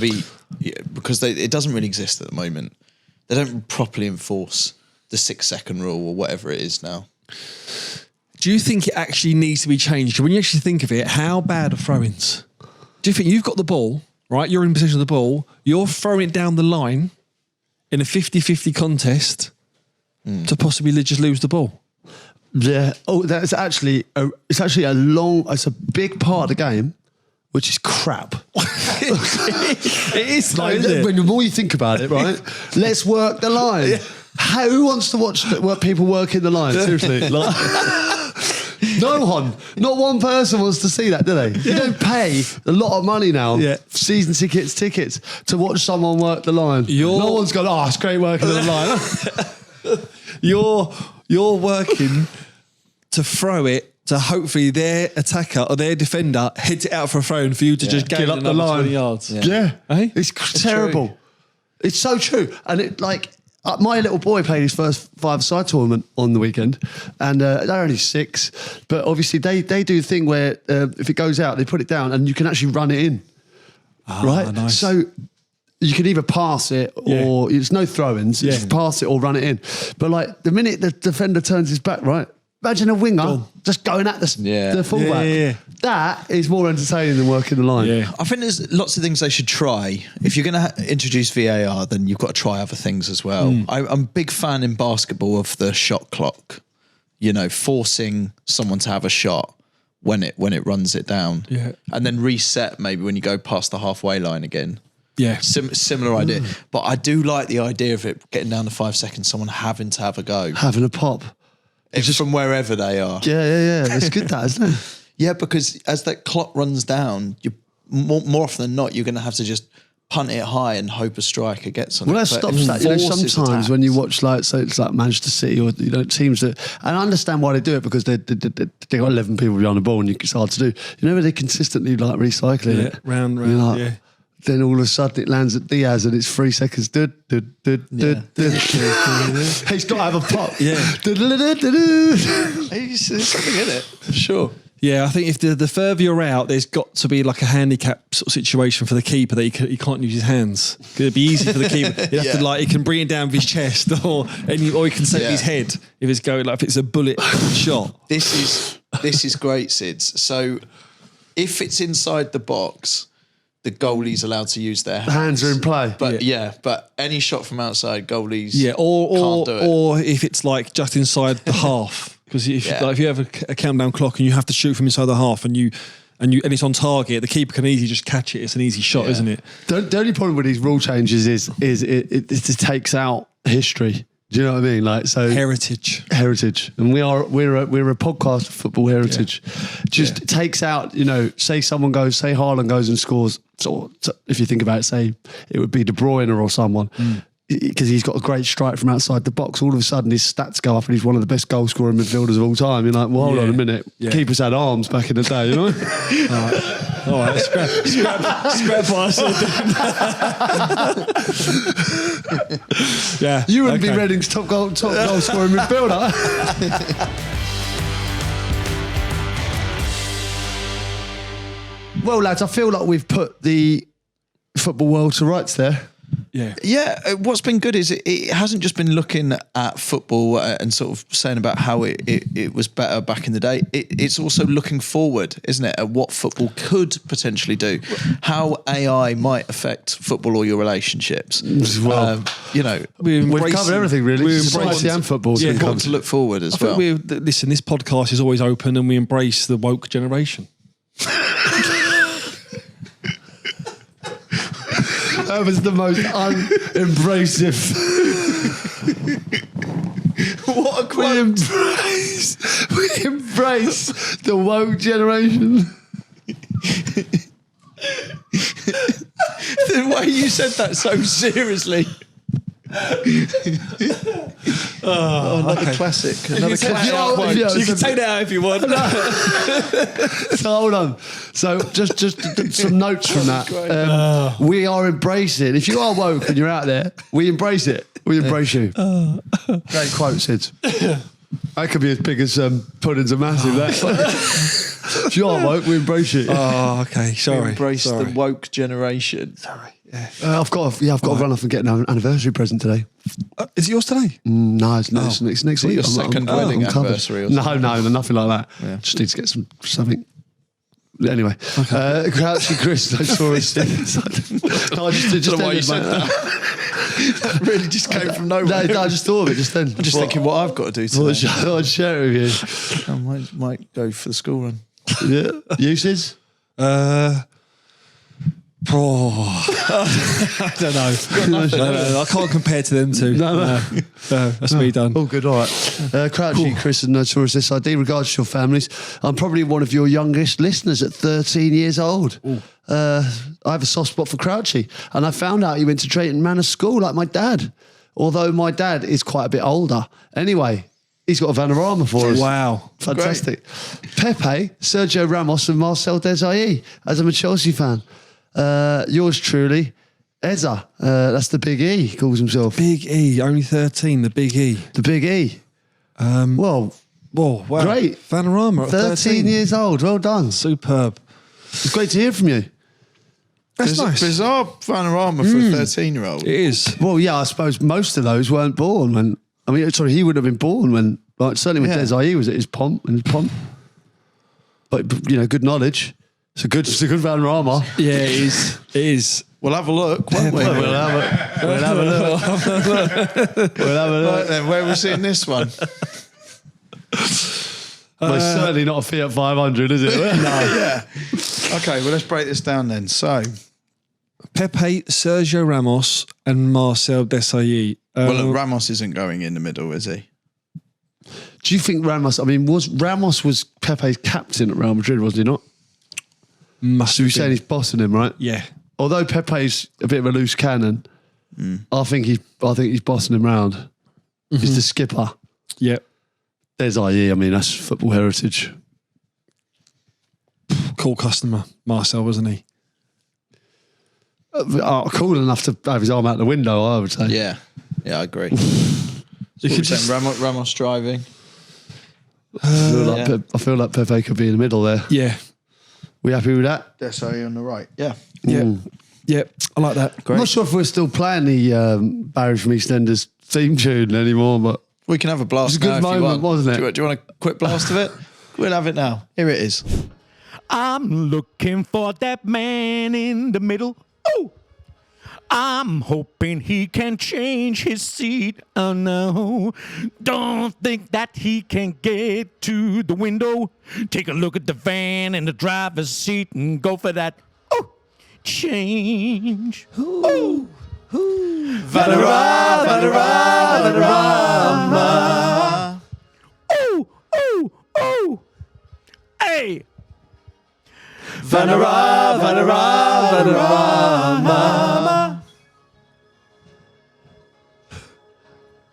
because it doesn't really exist at the moment. They don't properly enforce the 6 second rule or whatever it is now. Do you think it actually needs to be changed? When you actually think of it, how bad are throw-ins? Do you think you've got the ball, right? You're in possession of the ball. You're throwing it down the line in a 50-50 contest to possibly just lose the ball. Yeah. Oh, that's actually it's a big part of the game, which is crap. It is, Like, when the more you think about it, right? Let's work the line. Yeah. Who wants to watch people working the line? Seriously. Like, no one. Not one person wants to see that, do they? You don't pay a lot of money now, season tickets, to watch someone work the line. No one's gone, it's great working the line. You're working to throw it to hopefully their attacker or their defender heads it out for a throw and for you to just gain up the another line. 20 yards. Yeah. Eh? It's terrible. true. It's so true. And it my little boy played his first five-side tournament on the weekend, and they're only 6. But obviously they do a thing where if it goes out, they put it down and you can actually run it in. Right? Nice. So you can either pass it or it's no throw-ins. You just pass it or run it in. But like the minute the defender turns his back, right? Imagine a winger just going at the fullback. Yeah. That is more entertaining than working the line. Yeah. I think there's lots of things they should try. If you're going to introduce VAR, then you've got to try other things as well. I'm a big fan in basketball of the shot clock. You know, forcing someone to have a shot when it runs it down, and then reset maybe when you go past the halfway line again. Yeah. Similar idea, but I do like the idea of it getting down to 5 seconds. Someone having to have a go, Having a pop. it's just from wherever they are. Yeah. It's good that, isn't it? Yeah, because as that clock runs down, you more often than not, you're going to have to just punt it high and hope a striker gets on it. Well, that But stops that. You know, forces sometimes attacks. when you watch it's like Manchester City or teams that, and I understand why they do it because they got 11 people behind the ball and it's hard to do. You know, where they consistently recycling it round, You're like, yeah. Then all of a sudden it lands at Diaz and it's 3 seconds. He's got to have a pop. Yeah. There's something in it, for sure. Yeah, I think if the further you're out, there's got to be like a handicap sort of situation for the keeper that he can't use his hands. It'd be easy for the keeper. He'd have to he can bring it down with his chest or he can save his head if it's going if it's a bullet shot. This is great, Sids. So if it's inside the box, the goalie's allowed to use their hands. Hands are in play. But but any shot from outside, goalies Yeah, can't do it. or if it's like just inside the half. because if you have a countdown clock and you have to shoot from inside the half and it's on target, the keeper can easily just catch it. It's an easy shot, isn't it? The only problem with these rule changes is it just takes out history. Do you know what I mean? Like, so heritage, and we're a podcast of football heritage. It takes out, say Haaland goes and scores. So if you think about it, say it would be De Bruyne or someone, because he's got a great strike from outside the box. All of a sudden, his stats go up, and he's one of the best goal scoring midfielders of all time. You're like, well, hold on a minute. Yeah. Keepers had arms back in the day, you know. All right, scrap what I said. Yeah, you wouldn't be Reading's top goal scoring midfielder. Well, lads, I feel like we've put the football world to rights there. Yeah. What's been good is it hasn't just been looking at football and sort of saying about how it was better back in the day. It's also looking forward, isn't it, at what football could potentially do, how AI might affect football or your relationships. Well, we've covered everything really. Society and football. Yeah, important to look forward as well. Listen, this podcast is always open, and we embrace the woke generation. That was the most unembracive. What a quote. We embrace the woke generation. The way you said that so seriously. Another classic. Another classic quote. You can take that out if you want. So hold on. So just some notes from that. We are embracing. If you are woke and you're out there, we embrace it. We embrace you. Great quote, Sid. That could be as big as puddings are massive. If you are woke, we embrace you. Oh, okay. Sorry. We embrace the woke generation. Sorry. Yeah. I've got to run off and get an anniversary present today. Is it yours today? No, it's next week. Your second wedding anniversary or something? No, nothing like that. Yeah. Just need to get something. Anyway, Crouchy Chris, I saw his No, I just don't know why you said that. That really just came from nowhere. No, I just thought of it just then. I'm just thinking what I've got to do today. I'd share it with you. I might go for the school run. Yeah. Uses? I don't know. I can't compare to them two. No, that's me done. Oh, good. All right. Crouchy, Chris, and Notorious SID. Regards to your families, I'm probably one of your youngest listeners at 13 years old. I have a soft spot for Crouchy, and I found out he went to Drayton Manor School like my dad. Although my dad is quite a bit older. Anyway, he's got a Vanarama for us. Wow. Fantastic. Great. Pepe, Sergio Ramos, and Marcel Desailly, as I'm a Chelsea fan. Yours truly, Eza. That's the Big E, he calls himself. Big E, only 13, the Big E. The Big E. Wow. Great. Vanarama at 13 years old. Well done. Superb. It's great to hear from you. That's nice. Bizarre Vanarama for a 13-year-old. It is. Well, yeah, I suppose most of those weren't born when... he would have been born when... Like, certainly when Desailly was at his pomp. But, good knowledge. It's a good Vanarama. Yeah, it is. It is. We'll have a look, won't we? We'll have a look. Right then, where are we seeing this one? Well, it's certainly not a Fiat 500, is it? No. Yeah. Okay, well, let's break this down then. So, Pepe, Sergio Ramos, and Marcel Desailly. Ramos isn't going in the middle, is he? Do you think Ramos... Ramos was Pepe's captain at Real Madrid, was he not? Must be saying he's bossing him, right? Yeah. Although Pepe's a bit of a loose cannon, I think he's bossing him round. Mm-hmm. He's the skipper. Yep. Desailly, that's football heritage. Cool customer, Marcel, wasn't he? Cool enough to have his arm out the window, I would say. Yeah, I agree. Ramos driving. I feel like Pepe could be in the middle there. Yeah. We happy with that? Desailly on the right. Yeah. Yep. I like that. Great. I'm not sure if we're still playing the Barry from EastEnders theme tune anymore, but we can have a blast. It was a good moment, wasn't it? Do you want a quick blast of it? We'll have it now. Here it is. I'm looking for that man in the middle. Ooh! I'm hoping he can change his seat. Oh no, don't think that he can get to the window. Take a look at the van and the driver's seat and go for that change. Ooh. Vanara, Vanara, Vanarama. Ooh, ooh, ooh. Hey. Vanara, Vanara, Vanarama.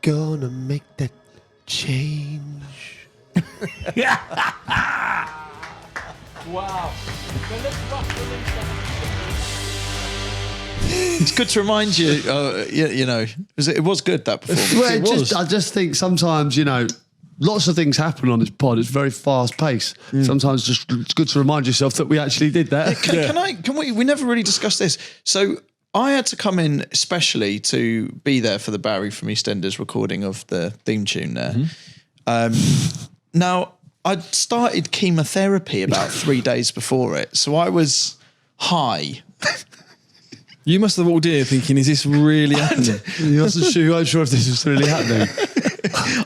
Gonna make that change. Wow. It's good to remind you, you know, it was good, that performance. Well, I just think sometimes, you know, lots of things happen on this pod. It's very fast paced. Sometimes it's good to remind yourself that we actually did that. Can we never really discussed this. So I had to come in especially to be there for the Barry from EastEnders recording of the theme tune there. Now, I'd started chemotherapy about 3 days before it. So I was high. You must have walked in here thinking, is this really happening? You wasn't sure if this was really happening.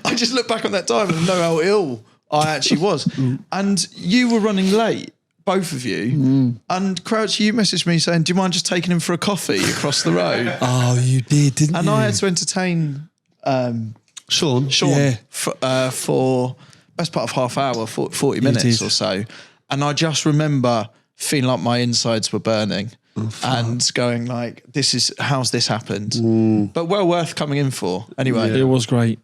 I just look back on that time and know how ill I actually was. And you were running late, both of you. And Crouchy, you messaged me saying, do you mind just taking him for a coffee across the road? Oh, you did, didn't And you? I had to entertain Sean Yeah. for best part of half hour, 40 minutes did. or so. And I just remember feeling like my insides were burning. And going like, how's this happened? But well worth coming in for. Anyway. It was great.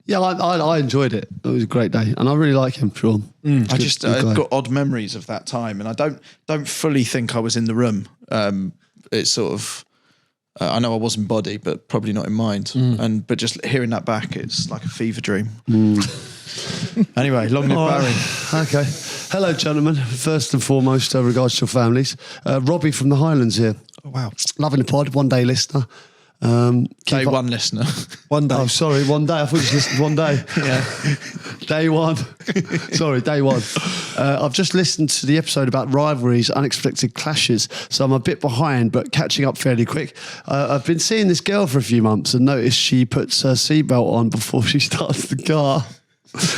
Yeah, I enjoyed it. It was a great day. And I really like him, Sean. I just got odd memories of that time, and I don't fully think I was in the room. It's sort of, I know I was in body, but probably not in mind. But just hearing that back, it's like a fever dream. Anyway, long live Barry. Okay. Hello, gentlemen. First and foremost, regards to your families. Robbie from the Highlands here. Oh, wow. Loving the pod, one day listener. Day one listener. One day. Oh, sorry, one day. I thought you just listened one day. Yeah. Day one. Sorry, day one. I've just listened to the episode about rivalries, unexpected clashes, so I'm a bit behind, but catching up fairly quick. I've been seeing this girl for a few months and noticed she puts her seatbelt on before she starts the car.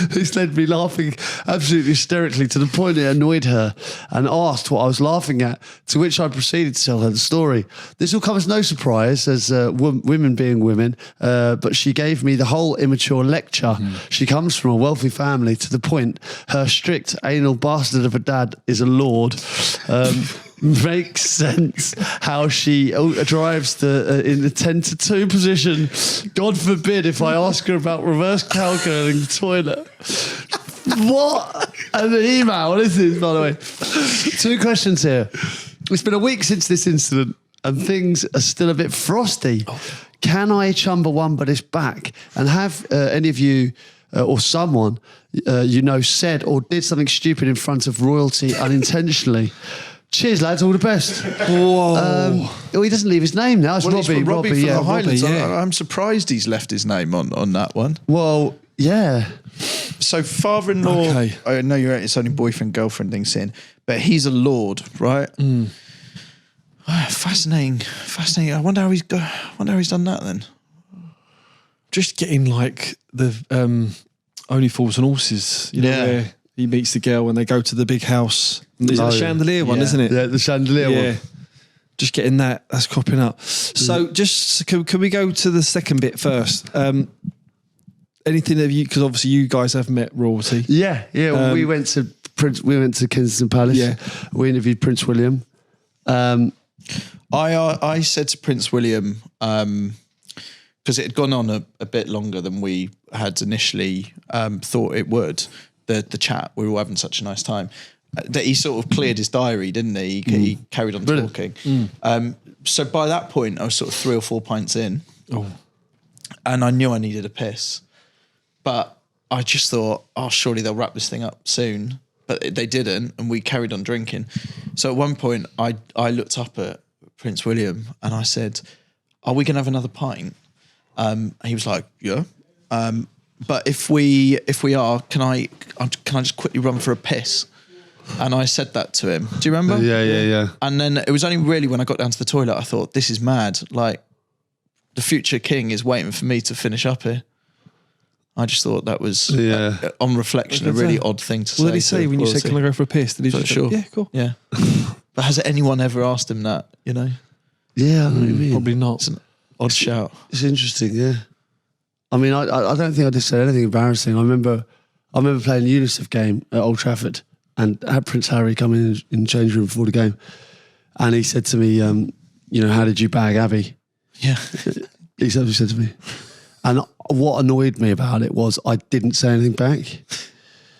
This led me laughing absolutely hysterically to the point it annoyed her and asked what I was laughing at, to which I proceeded to tell her the story. This will come as no surprise, as women being women, but she gave me the whole immature lecture. She comes from a wealthy family, to the point her strict anal bastard of a dad is a lord. Makes sense how she drives in the 10 to 2 position. God forbid if I ask her about reverse calculating the toilet. What? And the email, what is this, by the way? 2 questions here. It's been a week since this incident and things are still a bit frosty. Can I Chumbawamba this back? And have any of you or someone you know said or did something stupid in front of royalty unintentionally? Cheers, lads. All the best. Whoa. He doesn't leave his name now. It's Robbie from the Highlands. Robbie, yeah. I'm surprised he's left his name on that one. Well, yeah. So father-in-law, Okay. I know it's only boyfriend, girlfriend thing sin, but he's a lord, right? Fascinating. I wonder how he's done that then. Just getting like the Only Fools and Horses, you know, where he meets the girl and they go to the big house. Is it the chandelier one, isn't it? Yeah, the chandelier one. Just getting that's cropping up. So just, can we go to the second bit first? Anything that because obviously you guys have met royalty. Yeah. We went to Kensington Palace. Yeah. We interviewed Prince William. I said to Prince William, because it had gone on a bit longer than we had initially thought it would, the chat, we were all having such a nice time, that he sort of cleared his diary, didn't he? He carried on talking. So by that point, I was sort of 3 or 4 pints in, and I knew I needed a piss. But I just thought, surely they'll wrap this thing up soon. But they didn't, and we carried on drinking. So at one point, I looked up at Prince William and I said, are we going to have another pint? He was like, yeah. But if we are, can I just quickly run for a piss? And I said that to him. Do you remember? Yeah. And then it was only really when I got down to the toilet, I thought, this is mad. Like, the future king is waiting for me to finish up here. I just thought that was, on reflection, a really odd thing to say. What did he say when you said, can I go for a piss? Did he just sure. Yeah, cool. Yeah. But has anyone ever asked him that, you know? Yeah, I know what you mean. Probably not. It's an odd shout. It's interesting, yeah. I mean, I don't think I just said anything embarrassing. I remember playing the UNICEF game at Old Trafford and had Prince Harry come in the change room before the game. And he said to me, how did you bag Abby? Yeah. He said to me. And what annoyed me about it was I didn't say anything back.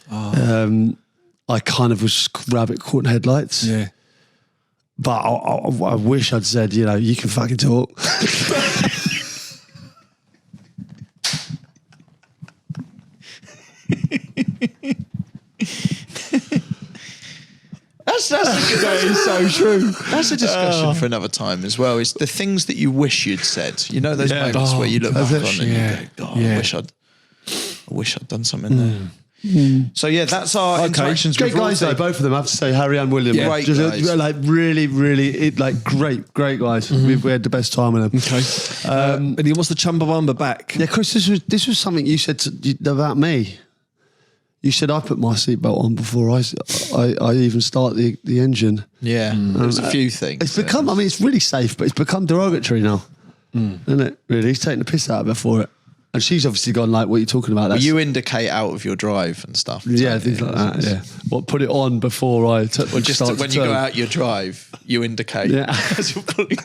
I kind of was rabbit caught in headlights. Yeah. But I wish I'd said, you can fucking talk. That is so true. That's a discussion for another time as well. It's the things that you wish you'd said. You know those moments where you look back on and you go, God, I wish I'd done something there. So that's our interactions Great with guys though, royalty. both of them. I have to say, Harry and William, Great guys. like really, really, great guys. We had the best time with them. Okay. And he wants the Chumbawamba back. Yeah, Chris, this was something you said about me. You said I put my seatbelt on before I even start the engine. Yeah, there's a few things. It's become, I mean, it's really safe, but it's become derogatory now, isn't it? Really, he's taking the piss out of her for it, and she's obviously gone like, "What are you talking about?" Well, you indicate out of your drive and stuff. Yeah, things like that. Yeah, what put it on before I just when you go out your drive, you indicate. Yeah. As you're pulling.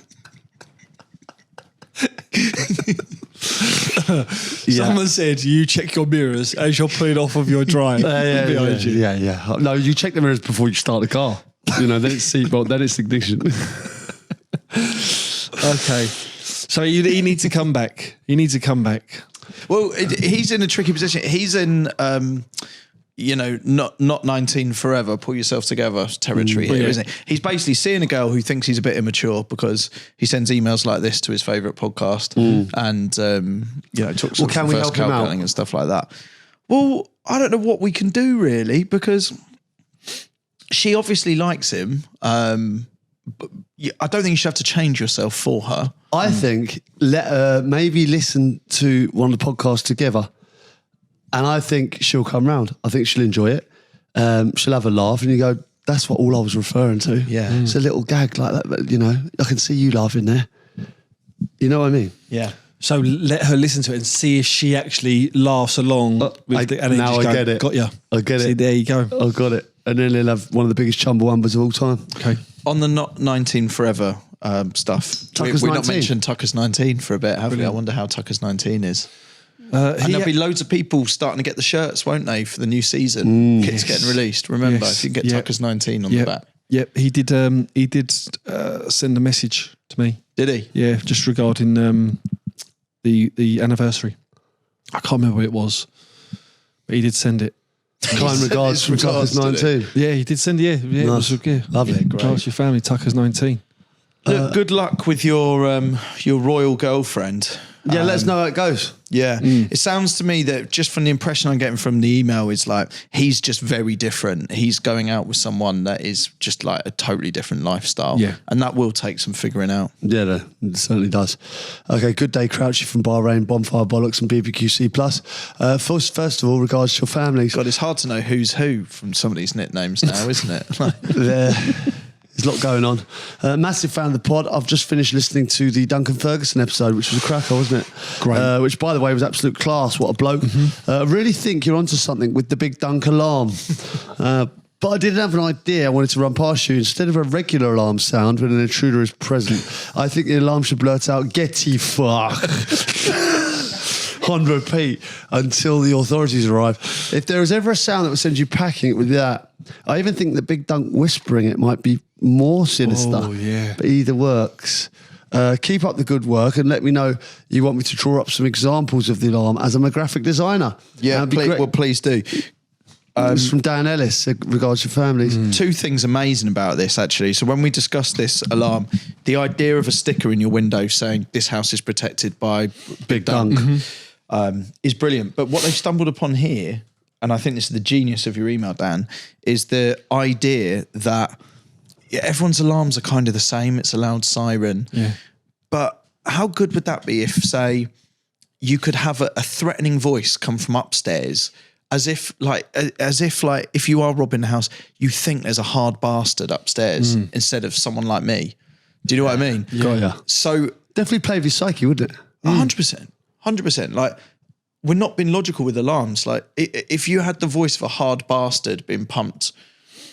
Someone said you check your mirrors as you're pulling off of your drive behind you. Yeah. No, you check the mirrors before you start the car. Then it's seatbelt, then it's ignition. Okay. So he needs to come back. He needs to come back. Well, he's in a tricky position. He's in, not 19 forever, pull yourself together territory here, isn't he? He's basically seeing a girl who thinks he's a bit immature because he sends emails like this to his favourite podcast and, talks about can we help him out? and stuff like that. Well, I don't know what we can do really because she obviously likes him. But I don't think you should have to change yourself for her. I think let her maybe listen to one of the podcasts together. And I think she'll come round. I think she'll enjoy it. She'll have a laugh and you go, that's what all I was referring to. Yeah. It's a little gag like that, but I can see you laughing there. You know what I mean? Yeah. So let her listen to it and see if she actually laughs along. Now I get it. Got you. I get See, it. there you go. I got it. And then he'll have one of the biggest Chumbawambas of all time. Okay. On the not 19 forever stuff, Tucker's we've 19. not mentioned Tucker's 19 for a bit, have we? I wonder how Tucker's 19 is. And there'll be loads of people starting to get the shirts, won't they, for the new season? Kits getting released. Remember, if you can get Tucker's 19 on the back. Yep, he did. He did send a message to me. Did he? Yeah, just regarding the anniversary. I can't remember what it was, but he did send it. Kind regards from Tucker's 19. Yeah, he did send. Yeah, it Nice. was yeah. Lovely. Yeah, great. Regards to your family. Tucker's 19. Look, good luck with your royal girlfriend. Yeah, let us know how it goes. Yeah. It sounds to me that just from the impression I'm getting from the email is like, he's just very different. He's going out with someone that is just like a totally different lifestyle. Yeah. And that will take some figuring out. Yeah, it certainly does. Okay, good day, Crouchy from Bahrain, Bonfire Bollocks and BBQC+. First of all, regards to your families. God, it's hard to know who's who from some of these nicknames now, isn't it? There's a lot going on. Massive fan of the pod. I've just finished listening to the Duncan Ferguson episode, which was a cracker, wasn't it? Great. Which, by the way, was absolute class. What a bloke. I really think you're onto something with the big Dunk alarm. But I didn't have an idea I wanted to run past you. Instead of a regular alarm sound when an intruder is present, I think the alarm should blurt out, "Getty fuck." On repeat until the authorities arrive. If there was ever a sound that would send you packing, it would be that. I even think the big Dunk whispering it might be more sinister. Oh, yeah. But either works. Keep up the good work and let me know you want me to draw up some examples of the alarm as I'm a graphic designer. Yeah, please do. It's from Dan Ellis, regards your families. Two things amazing about this, actually. So when we discussed this alarm, the idea of a sticker in your window saying this house is protected by Big Dunk is brilliant. But what they've stumbled upon here, and I think this is the genius of your email, Dan, is the idea that everyone's alarms are kind of the same. It's a loud siren. Yeah. But how good would that be if, say, you could have a threatening voice come from upstairs, as if if you are robbing the house, you think there's a hard bastard upstairs instead of someone like me. Do you know what I mean? Yeah. So Definitely play with your psyche, wouldn't it? 100%. Like, we're not being logical with alarms. Like, if you had the voice of a hard bastard being pumped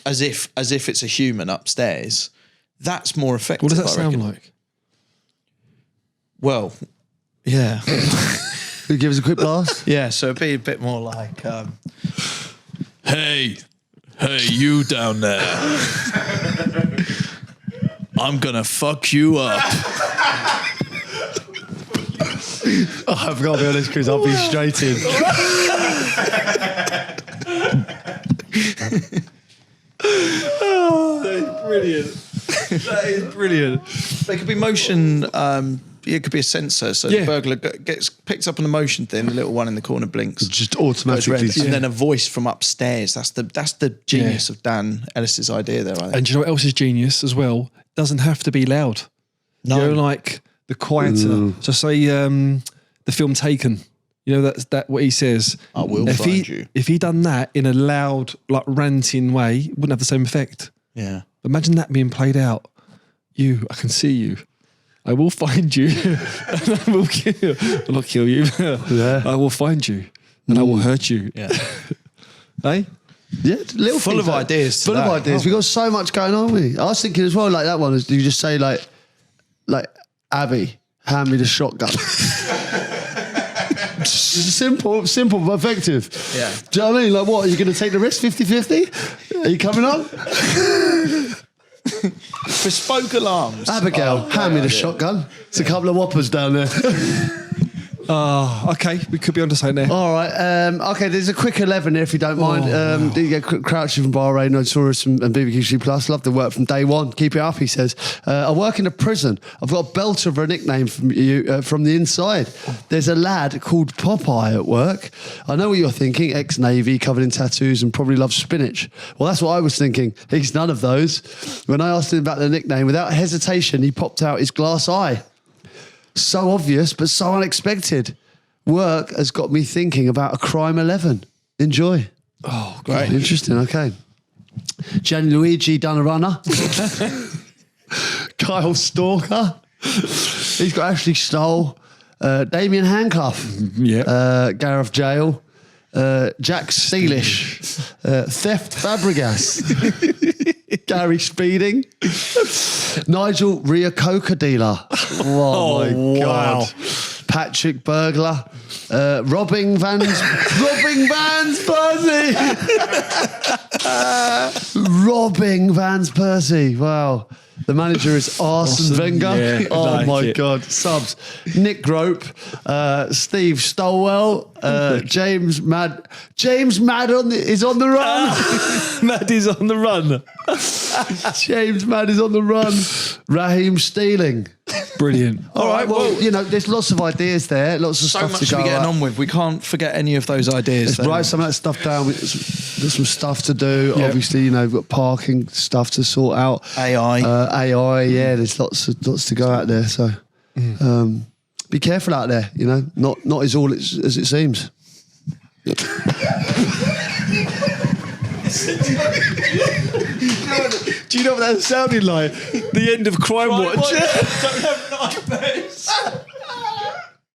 as if it's a human upstairs, that's more effective. What does that I sound reckon. like? Well, yeah. Who gives a quick blast? Yeah, so it'd be a bit more like, Hey, you down there. I'm gonna fuck you up. I've got to be honest, Chris, I'll be straight in. Brilliant. That is brilliant. they could be motion, it could be a sensor, so the burglar picks up on the motion thing, the little one in the corner blinks. Just goes red, automatically. and then a voice from upstairs. That's the genius of Dan Ellis's idea there, I think. And do you know what else is genius as well? Doesn't have to be loud. No. You know, like the quieter. So say the film Taken. You know, that's what he says. I will find you. If he done that in a loud, like ranting way, it wouldn't have the same effect. Yeah. Imagine that being played out. I can see you. I will find you. And I will kill you. I'll not kill you. I will find you. And I will hurt you. Yeah. Hey? Yeah, little Full things of like- ideas Full of today. ideas. We've got so much going on. I was thinking as well, like that one, is you just say like Abby, hand me the shotgun. Simple but effective. Yeah. Do you know what I mean? Like, what, are you going to take the risk 50-50? Are you coming on? Bespoke alarms. Abigail, hand me the shotgun. It's a couple of whoppers down there. Okay, we could be onto something there. All right. Okay, there's a quick 11 here if you don't mind. You get Crouchy from Bahrain, Notorious and BBQC Plus. Love the work from day one. Keep it up, he says. I work in a prison. I've got a belter of a nickname from you from the inside. There's a lad called Popeye at work. I know what you're thinking. Ex-Navy, covered in tattoos and probably loves spinach. Well, that's what I was thinking. He's none of those. When I asked him about the nickname, without hesitation, he popped out his glass eye. So obvious, but so unexpected. Work has got me thinking about a crime 11. Enjoy. Oh, Great. Interesting, okay. Gianluigi Donnarumma. Kyle Stalker. He's got Ashley Stoll. Damien Handcuff. Gareth Jail. Jack Steelish. Theft Fabregas. Gary Speeding. Nigel Coca dealer. Oh my God. Patrick Burglar. Robbing Vans Percy. Robbing Vans Percy. Wow. The manager is Arsene Wenger. Yeah, oh like my it. God. Subs. Nick Grope. Steve Stowell. James Mad is on the run. Mad is on the run. James Mad is on the run. Raheem Stealing. Brilliant. All right, well, you know, there's lots of ideas there, lots of So stuff much to to go be getting at. on with. We can't forget any of those ideas. Let's write some of that stuff down. There's some stuff to do. Yep. Obviously, you know, we've got parking stuff to sort out. AI. AI, yeah, there's lots to go out there. So be careful out there, you know, not as all as it seems. Do you know what that sounded like? The end of Crime Watch.